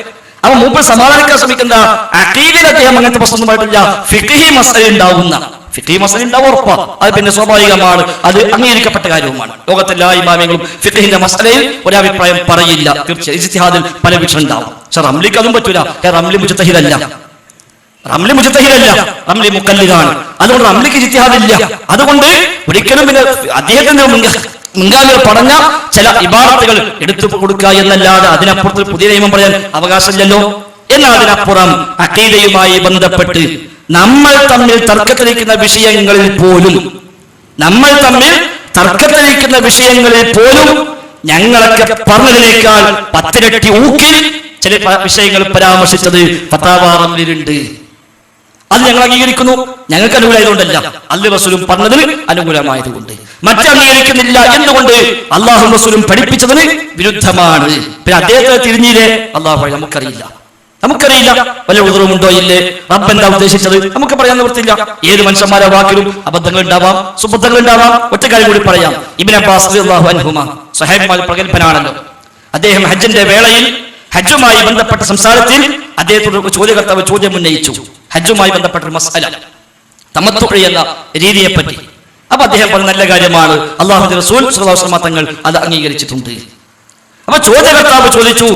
അവ മൂപ്പർ സമാധാനിക്കാൻ ശ്രമിക്കുന്ന അഖീദയിൽ അദ്ദേഹം അങ്ങനത്തെ പ്രശ്നമായിട്ടില്ല. ഫിഖ്ഹി മസല ഉണ്ടാവുന്ന, ഫിഖ്ഹി മസല ഉണ്ടാവും ഉറപ്പാണ്, അത് പിന്നെ സ്വാഭാവികമാണ്, അത് അംഗീകരിക്കപ്പെട്ട കാര്യവുമാണ്. ലോകത്തെല്ലാ ഇമാമികളും ഫിഖ്ഹിന്റെ മസലയിൽ ഒരഭിപ്രായം പറയില്ല. തീർച്ചയായും ഇജ്തിഹാദിൽ പല വീക്ഷണം ഉണ്ടാവും. പക്ഷെ റംലിക്ക് അതും പറ്റൂല. റംലി മുജ്തഹിദല്ല, റംലി മുജ്തഹിദല്ല, റംലി മുഖല്ലിദാണ്. അതുകൊണ്ട് റംലിക്ക് ഇജ്തിഹാദില്ല. അതുകൊണ്ട് ഒരിക്കലും പിന്നെ അദ്ദേഹത്തിന്റെ മുൻകാലികൾ പറഞ്ഞ ചില ഇബാറത്തുകൾ എടുത്തു കൊടുക്കുക എന്നല്ലാതെ അതിനപ്പുറത്ത് പുതിയ നിയമം പറയാൻ അവകാശമില്ലല്ലോ. എന്നാൽ അതിനപ്പുറം അഖീദയുമായി ബന്ധപ്പെട്ട് നമ്മൾ തമ്മിൽ തർക്കത്തിലിരിക്കുന്ന വിഷയങ്ങളിൽ പോലും ഞങ്ങളൊക്കെ പറഞ്ഞതിനേക്കാൾ 10 ഇരട്ടി ഊക്കിൽ ചില വിഷയങ്ങൾ പരാമർശിച്ചത് ഫതാവാ റംലിലുണ്ട്. അത് ഞങ്ങൾ അംഗീകരിക്കുന്നു. ഞങ്ങൾക്ക് അനുകൂലമായതുകൊണ്ടല്ല, അല്ലാഹു റസൂലും പറഞ്ഞതിന് അനുകൂലമായതുകൊണ്ട്. മറ്റംഗീകരിക്കുന്നില്ല എന്തുകൊണ്ട്? അല്ലാഹു റസൂലും പഠിപ്പിച്ചതിന് വിരുദ്ധമാണ്. പിന്നെ അദ്ദേഹത്തെ തിരിഞ്ഞില്ലേ? അല്ലാഹു നമുക്കറിയില്ല. വല്ല ഉദറുമുണ്ടോ ഇല്ലേ? റബ്ബ് എന്താ ഉദ്ദേശിച്ചത് നമുക്ക് പറയാൻ നിവൃത്തിയില്ല. ഏത് മനുഷ്യന്മാരുടെ വാക്കിലും അബദ്ധങ്ങൾ ഉണ്ടാവാം, സുബദ്ധങ്ങൾ ഉണ്ടാവാം. ഒറ്റ കാര്യം കൂടി പറയാം. ഇബ്നു അബ്ബാസ് റളിയല്ലാഹു അൻഹുമാ സ്വഹാബിമാരിൽ പ്രഗൽഭനാണല്ലോ. അദ്ദേഹം ഹജ്ജിന്റെ വേളയിൽ ഹജ്ജുമായി ബന്ധപ്പെട്ട സംസാരത്തിൽ അദ്ദേഹത്തോട് ചോദ്യകർത്താവ് ചോദ്യം ഉന്നയിച്ചു. ഹജ്ജുമായി ബന്ധപ്പെട്ട ഒരു മസ്അല, തമത്തു എന്ന രീതിയെ പറ്റി. അപ്പൊ അദ്ദേഹം പറഞ്ഞ നല്ല കാര്യമാണ്, അല്ലാഹുവിന്റെ റസൂൽ സ്വല്ലല്ലാഹു അലൈഹി വസല്ലം തങ്ങൾ അത് അംഗീകരിച്ചിട്ടുണ്ട്. അപ്പൊ ചോദ്യകർത്താവ് ചോദിച്ചു,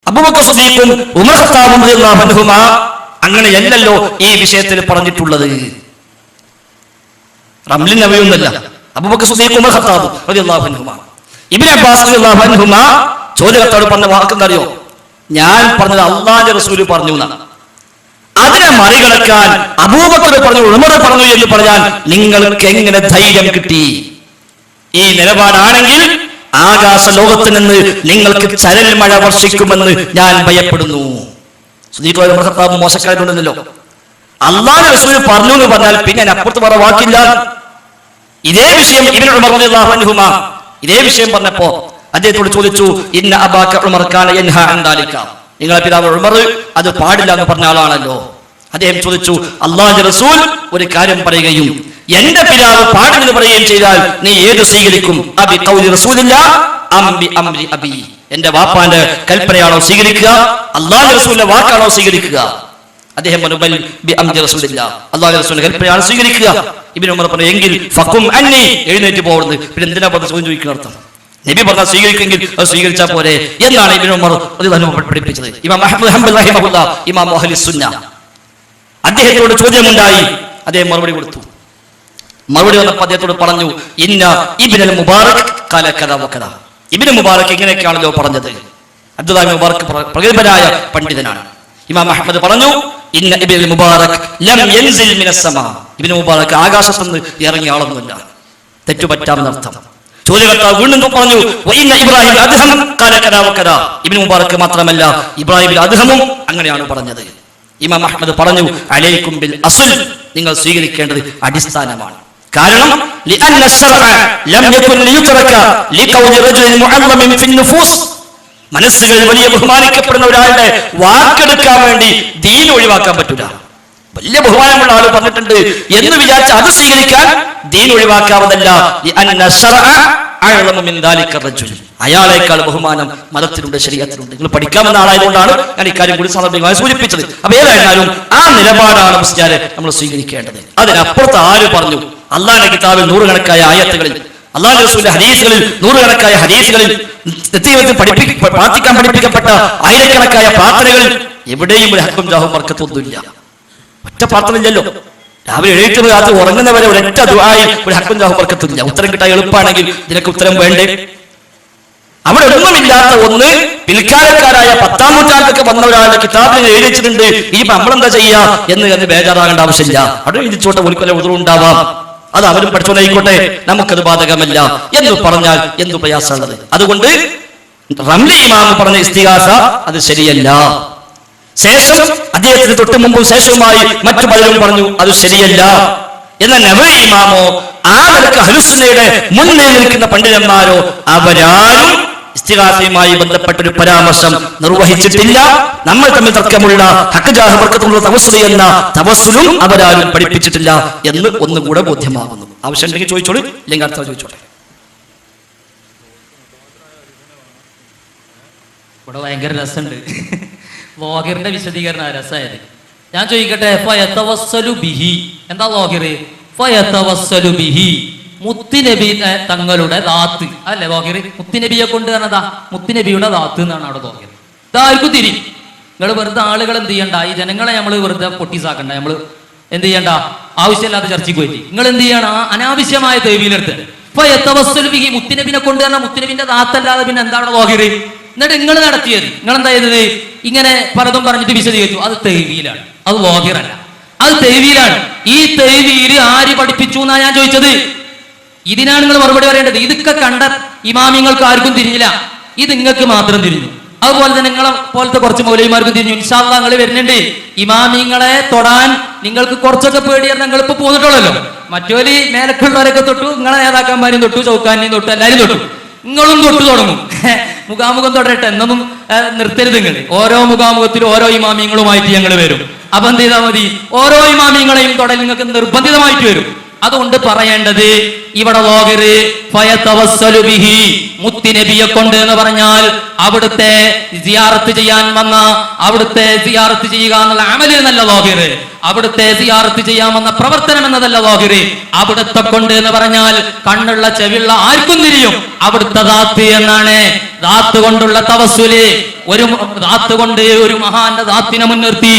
അബൂബക്കർ സിദ്ദീഖും ഉമർ ഖത്താബും റളിയല്ലാഹു അൻഹുമാ അങ്ങനെയല്ലല്ലോ ഈ വിഷയത്തിൽ പറഞ്ഞിട്ടുള്ളത്. റംലി നബിയൊന്നല്ല, അബൂബക്കർ സിദ്ദീഖും ഉമർ ഖത്താബും റളിയല്ലാഹു അൻഹുമാ. ഇബ്നു അബ്ബാസ് റളിയല്ലാഹു അൻഹുമാ ചോദ്യകർത്താവ് പറഞ്ഞ വാക്കെന്തറിയോ? ഞാൻ പറഞ്ഞത് അല്ലാഹുവിന്റെ റസൂൽ പറഞ്ഞു എന്നാണ്. അതിനെ മറികടക്കാൻ അബൂബക്കർ പറഞ്ഞു, ഉമർ പറഞ്ഞു എന്ന് പറഞ്ഞാൽ നിങ്ങൾക്ക് എങ്ങനെ ധൈര്യം കിട്ടി? ഈ നിലപാടാണെങ്കിൽ ആകാശ ലോകത്ത് നിന്ന് നിങ്ങൾക്ക് ചരൽ മഴ വർഷിക്കുമെന്ന് ഞാൻ ഭയപ്പെടുന്നു. മോശക്കാരുണ്ടല്ലോ. അല്ലാഹുവിന്റെ റസൂൽ പറഞ്ഞു എന്ന് പറഞ്ഞാൽ പിന്നെ അപ്പുറത്ത് വേറെ വാക്കില്ല. ഇതേ വിഷയം ഇബ്നു ഉമർ റളിയല്ലാഹു അൻഹുമാ ഇതേ വിഷയം പറഞ്ഞപ്പോ അദ്ദേഹത്തോട് ചോദിച്ചു, ഇന്ന അബാക ഉമർ കാന യൻഹാ അൻ ദാലിക, നിങ്ങളുടെ പിതാവ് ഉമർ അത് പാടില്ല എന്ന് പറഞ്ഞ ആളാണല്ലോ. അദ്ദേഹം ചോദിച്ചു, അല്ലാഹുവിന്റെ റസൂൽ ഒരു കാര്യം പറയുകയും എന്റെ പിതാവ് പാടില്ലെന്ന് പറയുകയും ചെയ്താൽ നീ ഏത് സ്വീകരിക്കും? അബി ഖൗലി റസൂലില്ലാ അം ബി അംരി അബി, എന്റെ വാപ്പാന്റെ കൽപ്പനയാണോ സ്വീകരിക്കുക, അല്ലാഹുവിന്റെ റസൂലിന്റെ വാക്കാണോ സ്വീകരിക്കുക? അദ്ദേഹം പറഞ്ഞു, ബൽ ബി അംരി റസൂലില്ലാ, അല്ലാഹുവിന്റെ റസൂലിന്റെ കൽപ്പനയാണ് സ്വീകരിക്കുക. ഇബ്നു ഉമർ പറഞ്ഞു, എങ്കിൽ ഫഖും അന്നി, എഴുന്നേറ്റ് പോകുന്നത്. പിന്നെ എന്തിനാ പറഞ്ഞ ചോദ്യം ചോദിക്കുന്ന അർത്ഥം? നബി പറഞ്ഞാൽ സ്വീകരിക്കുമെങ്കിൽ അത് സ്വീകരിച്ചാൽ പോരെ എന്നാണ് ഇബ്നു ഉമർ പഠിപ്പിച്ചത്. ഇമാം അഹ്മദ് ഹംബൽ റഹിമഹുല്ലാ, ഇമാം അഹ്ലുസ് സുന്ന, അദ്ദേഹത്തോട് ചോദ്യമുണ്ടായി. അദ്ദേഹം മറുപടി കൊടുത്തു. മറുപടി വന്നപ്പോൾ അദ്ദേഹത്തോട് പറഞ്ഞു, ഇന്ന ഇബ്നുൽ മുബാറക് ഖാല കദാ വകദാ, ഇബ്നു മുബാറക് ഇങ്ങനെയൊക്കെയാണല്ലോ പറഞ്ഞത്. അബ്ദുല്ലാഹി മുബാറക് പ്രഗൽഭനായ പണ്ഡിതനാണ്. ഇമാം അഹ്മദ് പറഞ്ഞു, ഇന്ന ഇബ്നുൽ മുബാറക് ലം യൻസിൽ മിനസ് സമാ, ഇബ്നു മുബാറക് ആകാശത്ത് നിന്ന് ഇറങ്ങിയ ആളൊന്നുമില്ല, തെറ്റുപറ്റാമെന്നർത്ഥം. ചോദ്യകർത്താവ് വീണ്ടും പറഞ്ഞു ഇബ്രാഹിം അദ്ഹം ഖാല കദാ വകദാ. ഇബ്നു മുബാറക് മാത്രമല്ല, ഇബ്രാഹിം അദ്ഹമും അങ്ങനെയാണ് പറഞ്ഞത്. ഇമാം അഹ്മദ് പറഞ്ഞു അലൈക്കും ബിൽ അസ്ൽ, നിങ്ങൾ സ്വീകരിക്കേണ്ടത് അടിസ്ഥാനമാണ്. കാരണം ലിഅന്ന അശ്ശറഅ ലം യകുൻ ലിയുത്രക ലിഖൗലി റജുലിൻ മുഅല്ലമിൻ ഫിൻ നുഫൂസ്. മനസ്സുകളിൽ വലിയ ബഹുമാനിക്കപ്പെടുന്ന ഒരാളുടെ വാക്കെടുക്കാൻ വേണ്ടി ദീൻ ഒഴിവാക്കാൻ പറ്റില്ല. വലിയ ബഹുമാനമുള്ള ആൾ പറഞ്ഞിട്ടുണ്ട് എന്ന് വിചാരിച്ച് അത് സ്വീകരിക്കാൻ ദീൻ ഒഴിവാക്കാവതല്ല. ലിഅന്ന അശ്ശറഅ അഅ്ലമു മിൻ ദാലിക റജുൽ, അയാളേക്കാൾ ബഹുമാനം മതത്തിലുണ്ട്, ശരീഅത്തിലുണ്ട്. നിങ്ങൾ പഠിക്കാമെന്ന ആളായതുകൊണ്ടാണ് ഞാൻ ഇക്കാര്യം കൂടി സാന്ദർഭികമായി സൂചിപ്പിച്ചത്. അപ്പൊ ഏതായാലും ആ നിലപാടാണ് മുസ്ലിയാരെ നമ്മൾ സ്വീകരിക്കേണ്ടത്. അതിനപ്പുറത്ത് ആര് പറഞ്ഞു? അള്ളാഹുവിന്റെ കിതാബിൽ നൂറുകണക്കായ ആയത്തുകളിൽ, അള്ളാഹുവിന്റെ റസൂലിന്റെ ഹദീസുകളിൽ നൂറുകണക്കായ ഹദീസുകളിൽ, പ്രാർത്ഥിക്കാൻ പഠിപ്പിക്കപ്പെട്ട ആയിരക്കണക്കായ പ്രാർത്ഥനകളിൽ എവിടെയും ഒരു ഹക്കും ജാഹും ബർക്കത്തൊന്നുമില്ല. ഒറ്റ പ്രാർത്ഥനയില്ലല്ലോ. രാവിലെ എഴുന്നേറ്റ് രാത്രി ഉറങ്ങുന്നവരെ ഒരൊറ്റ ദുആയിൽ ഒരു ഹക്കും ജാഹും ബർക്കത്തില്ല. ഉത്തരം കിട്ടാൻ എളുപ്പമാണെങ്കിൽ ഇതിനൊക്കെ ഉത്തരം വേണ്ടേ? അവിടെ ഒന്നുമില്ലാത്ത ഒന്ന് പിൽക്കാലക്കാരായ 10-ാം നൂറ്റാണ്ടിലൊക്കെ വന്ന ഒരാളുടെ കിതാബിൽ എഴുതിച്ചിട്ടുണ്ട്. ഈ നമ്മളെന്താ ചെയ്യാ എന്ന് ബേജാറാകേണ്ട ആവശ്യമില്ല. അവിടെ എഴുതിച്ചോട്ടെ, ഒരിക്കലും ഉദറുണ്ടാവാം, അത് അവരും പഠിച്ചോണ്ടായിക്കോട്ടെ, നമുക്കത് ബാധകമല്ല എന്ന് പറഞ്ഞാൽ എന്തു പ്രയാസമുള്ളത്? അതുകൊണ്ട് റംലി ഇമാം പറഞ്ഞ ഇസ്തിഗാസ അത് ശരിയല്ല. ശേഷം അദ്ദേഹത്തിന് തൊട്ട് മുമ്പും ശേഷവുമായി മറ്റു പലരും പറഞ്ഞു അത് ശരിയല്ല. എന്നാൽ നബവി ഇമാമോ ആ നിലക്ക് അഹ്ലുസുന്നയുടെ മുന്നിൽ നിൽക്കുന്ന പണ്ഡിതന്മാരോ അവരാരും ഇസ്തിഗാസയുമായി ബന്ധപ്പെട്ടൊരു പരാമർശം നിർവഹിച്ചിട്ടില്ല. നമ്മൾ തമ്മിൽ തർക്കമുള്ള ഹഖ് ജാഹ് ബർക്കത്തുള്ള തവസ്സുൽ എന്ന തവസ്സുലും അവരാരും പഠിപ്പിച്ചിട്ടില്ല എന്ന് ഒന്നുകൂടെ ബോധ്യമാകുന്നു. ആവശ്യമുണ്ടെങ്കിൽ ചോദിച്ചോളൂ, ഇല്ലെങ്കിൽ അടുത്ത ചോദിച്ചോട്ടെ. ഇവിടെ ഭയങ്കര രസമുണ്ട്. ലോഹിറിന്റെ വിശദീകരണ രസമായത്. ഞാൻ ചോദിക്കട്ടെ, ഫയതവസ്സലു ബിഹി എന്താ ലോഹിറ്? ഫയതവസ്സലു ബിഹി മുത്തുനബി തങ്ങളുടെ ദാത്ത് അല്ലേ ലോഹിറ്? മുത്തുനബിയെ കൊണ്ട് പറഞ്ഞതാ, മുത്തുനബിയുടെ ദാത്ത് എന്നാണ് അവിടെ ലോഹിറ്. ഇതാർക്കും തിരി. നിങ്ങൾ വെറുതെ ആളുകൾ എന്ത് ചെയ്യണ്ട, ഈ ജനങ്ങളെ നമ്മൾ വെറുതെ പൊട്ടീസാക്കണ്ട. നമ്മൾ എന്ത് ചെയ്യണ്ട, ആവശ്യമില്ലാത്ത ചർച്ചയ്ക്ക് പോയിട്ട് നിങ്ങൾ എന്ത് ചെയ്യണം, അനാവശ്യമായ തെവിയിലെടുത്ത് ഫയതവസ്സലു ബിഹി മുത്തുനബിനെ കൊണ്ട് പറഞ്ഞാൽ മുത്തുനബിന്റെ ദാത്തല്ലാതെ പിന്നെ എന്താണ് ലോഹിറ്? എന്നിട്ട് നിങ്ങൾ നടത്തിയത്, നിങ്ങൾ എന്താ ചെയ്തത്? ഇങ്ങനെ പലതും പറഞ്ഞിട്ട് വിശദീകരിച്ചു. അത് തെവീലാണ്, അത് ലോഹിറല്ല, അത് തെവീലാണ്. ഈ തെവീല് ആര് പഠിപ്പിച്ചു എന്നാ ഞാൻ ചോദിച്ചത്. ഇതിനാണ് നിങ്ങൾ മറുപടി പറയേണ്ടത്. ഇതൊക്കെ കണ്ട ഇമാമിങ്ങൾക്ക് ആർക്കും തിരിഞ്ഞില്ല, ഇത് നിങ്ങൾക്ക് മാത്രം തിരിഞ്ഞു. അതുപോലെ തന്നെ നിങ്ങളെ പോലത്തെ കുറച്ച് മൗലവിമാർക്കും തിരിഞ്ഞു. ഇൻഷാ അല്ലാഹ് നിങ്ങൾ വരുന്നുണ്ട്. ഇമാമിങ്ങളെ തൊടാൻ നിങ്ങൾക്ക് കുറച്ചൊക്കെ പേടിയായിരുന്നു. നിങ്ങൾ ഇപ്പൊ പോന്നിട്ടുള്ളല്ലോ. മറ്റൊരു മേലക്കുള്ളവരൊക്കെ തൊട്ടു, നിങ്ങളെ നേതാക്കന്മാരും തൊട്ടു, ചൗക്കാനെയും തൊട്ടു, എല്ലാവരും തൊട്ടു. നിങ്ങളും തൊട്ടു തുടങ്ങും. മുഖാമുഖം തുടരട്ടെ, എന്നൊന്നും നിർത്തരുത്. നിങ്ങൾ ഓരോ മുഖാമുഖത്തിലും ഓരോ ഇമാമിങ്ങളുമായിട്ട് ഞങ്ങൾ വരും. അപ്പൊ എന്ത് ചെയ്താൽ മതി, ഓരോ ഇമാമിങ്ങളെയും തൊടൽ നിങ്ങൾക്ക് നിർബന്ധിതമായിട്ട് വരും. അതുകൊണ്ട് പറയേണ്ടത് ഇവിടെ ലോഹിറ് ഫയതവസ്സലു ബിഹി മുത്തുനബിയെ കൊണ്ട് എന്ന് പറഞ്ഞാൽ അവിടുത്തെ സിയാറത്ത് ചെയ്യാൻ വന്ന, അവിടുത്തെ സിയാറത്ത് ചെയ്യുക എന്നുള്ള അമല് എന്നല്ല ലോഹിറ്. അവിടുത്തെ സിയാറത്ത് ചെയ്യാൻ വന്ന പ്രവർത്തനം എന്നതല്ല ലോഹിറ്. അവിടുത്തെ കൊണ്ട് എന്ന് പറഞ്ഞാൽ കണ്ണുള്ള ചെവിയുള്ള ആർക്കും തിരിയും. അവിടുത്തെ ദാത്ത് എന്നാണ്. ദാത്ത് കൊണ്ടുള്ള തവസ്സുല്, ഒരു ദാത്ത് കൊണ്ട് ഒരു മഹാന്റെ ദാത്തിനെ മുൻനിർത്തി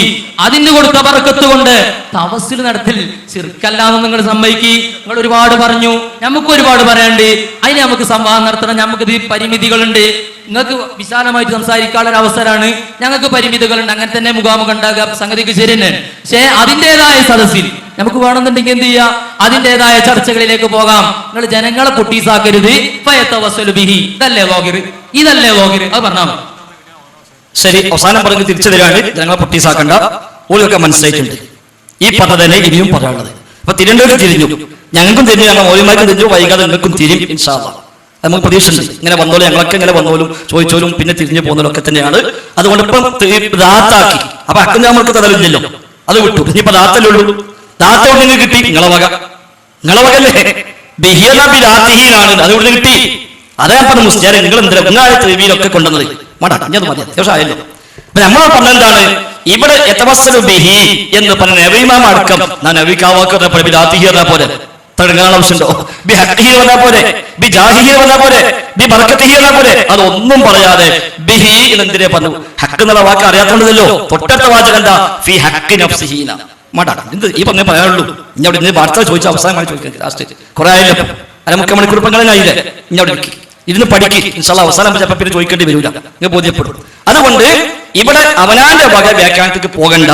അതിന് കൊടുത്ത ബർക്കത്ത് കൊണ്ട് തവസ്സുൽ നടത്തൽ ശിർക്കല്ലാന്ന് നിങ്ങൾ സമ്മതിക്കി. നിങ്ങൾ ഒരുപാട് പറഞ്ഞു, നമുക്ക് ഒരുപാട് പറയാണ്ട്. അതിന് നമുക്ക് സംവാദം നടത്തണം. നമുക്ക് ഇത് പരിമിതികളുണ്ട്. നിങ്ങൾക്ക് വിശാലമായിട്ട് സംസാരിക്കാനുള്ള ഒരു അവസരമാണ്, ഞങ്ങൾക്ക് പരിമിതികളുണ്ട്. അങ്ങനെ തന്നെ മുഖാമുഖം ഉണ്ടാകുക, സംഗതിക്ക് ശരി തന്നെ. പക്ഷേ അതിൻ്റെതായ സദസ്സിൽ നമുക്ക് വേണമെന്നുണ്ടെങ്കിൽ എന്ത് ചെയ്യാം, അതിൻ്റെതായ ചർച്ചകളിലേക്ക് പോകാം. നിങ്ങൾ ജനങ്ങളെ പൊട്ടീസാക്കരുത്. ഫയതവസ്സലു ബിഹി ഇതല്ലേ ലോഹിറ്, ഇതല്ലേ ലോഹിറ്, അത് പറഞ്ഞാൽ മതി. ശരി, അവസാനം പറഞ്ഞ് തിരിച്ചു തരാണ്. ജനങ്ങളെ പൊട്ടീസാക്കണ്ട, ഓരൊക്കെ മനസ്സിലായിട്ടുണ്ട്. ഈ പറഞ്ഞ തന്നെ ഇനിയും പറയാനുള്ളത്. അപ്പൊ തിരിയേണ്ടവർക്ക് തിരിഞ്ഞു, ഞങ്ങൾക്കും തിരിഞ്ഞു, ഞങ്ങൾ മൗലിമാർക്കും തിരിഞ്ഞു, വൈകാതെ നിങ്ങൾക്കും തിരിയും ഇൻഷാ അല്ലാഹ്. നമുക്ക് പ്രതീക്ഷയുണ്ട്. ഇങ്ങനെ വന്നോലും ഞങ്ങളൊക്കെ ഇങ്ങനെ വന്നോലും ചോദിച്ചോലും പിന്നെ തിരിഞ്ഞു പോകുന്നതും ഒക്കെ തന്നെയാണ്. അതുകൊണ്ട് ഇപ്പം ദാത്താക്കി. അപ്പൊ അക്കം നമ്മൾക്ക് തടവില്ലല്ലോ, അത് വിട്ടു. ഇനിയിപ്പോ ദാത്തല്ലേ ഉള്ളൂ. ദാത്തോട് നിങ്ങൾ കിട്ടി, നിങ്ങളെ വകല്ലേ. ബിഹിയാണ്, അത് ഇവിടെ കിട്ടി. അതേ പറഞ്ഞ മുസ്ലിയാരെ നിങ്ങൾ എന്തിനാ നിങ്ങളെ തെവിയിലൊക്കെ കൊണ്ടുവന്നത്? മടഞ്ഞത് മതി, അത്യാവശ്യം ആയല്ലോ. അപ്പൊ നമ്മൾ പറഞ്ഞെന്താണ് ഇവിടെ യതവസ്സലു ബിഹി എന്ന് പറഞ്ഞ നബിമാം അടക്കം നബിക്കാവാക്കുന്ന പോലെ തടങ്ങാൻ ആവശ്യമുണ്ടോ? ബി ഹഖ്ഹിഹി വന്നാ പോലെ, ബി ജാഹിഹി വന്നാ പോലെ, ബി ബർക്കത്തിഹി വന്നാ പോലെ. അതൊന്നും പറയാതെ ബിഹി എന്നെന്തിനെ പറഞ്ഞു? ഹക്ക് എന്നുള്ള വാക്ക് അറിയാത്തല്ലോ. തൊട്ടടുത്ത വാചകം എന്താ? ഫി ഹഖ് നഫ്സിഹീന. മട എന്ത് ഈ പറഞ്ഞേ പറയാനുള്ളൂ. ഇനി അവിടെ ഇന്ന് വാർത്ത ചോദിച്ച അവസാനമായി ചോദിക്കാൻ ലാസ്റ്റ് കുറെ ആയല്ലോ, 3 മണിക്കൂർ പങ്കാളിനായില്ലേ. ഇനി അവിടെ ഇരുന്ന് പഠിക്ക്. ഇൻഷാ അല്ലാഹ് അവസാനം ചിലപ്പോൾ പിന്നെ ചോദിക്കേണ്ടി വരില്ല, നിങ്ങൾ ബോധ്യപ്പെടും. അതുകൊണ്ട് ഇവിടെ അവനാന്റെ വക വ്യാഖ്യാനത്തിലേക്ക് പോകണ്ട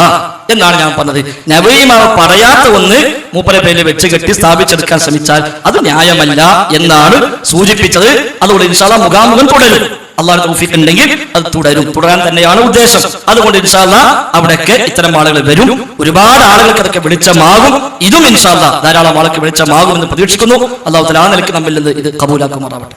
എന്നാണ് ഞാൻ പറഞ്ഞത്. നബിമാവ് പറയാത്ത ഒന്ന് മൂപ്പരെ പേരിൽ വെച്ച് കെട്ടി സ്ഥാപിച്ചെടുക്കാൻ ശ്രമിച്ചാൽ അത് ന്യായമല്ല എന്നാണ് സൂചിപ്പിച്ചത്. അതുകൊണ്ട് ഇൻഷാ അല്ലാഹ് മുഖാമുഖം തുടരും. അള്ളാഹു തൗഫീഖ് ഉണ്ടെങ്കിൽ അത് തുടരാൻ തന്നെയാണ് ഉദ്ദേശം. അതുകൊണ്ട് ഇൻഷാ അല്ലാഹ് അവിടെയൊക്കെ ഇത്തരം ആളുകൾ വരും. ഒരുപാട് ആളുകൾക്ക് അതൊക്കെ വെളിച്ചമാകും. ഇതും ഇൻഷാ അല്ലാഹ് ധാരാളം ആൾക്ക് വെളിച്ചമാകും എന്ന് പ്രതീക്ഷിക്കുന്നു. അള്ളാഹു തആല ആ നിലയ്ക്ക് നമ്മിൽ നിന്ന് ഇത് കബൂലാക്കുമാറാവട്ടെ.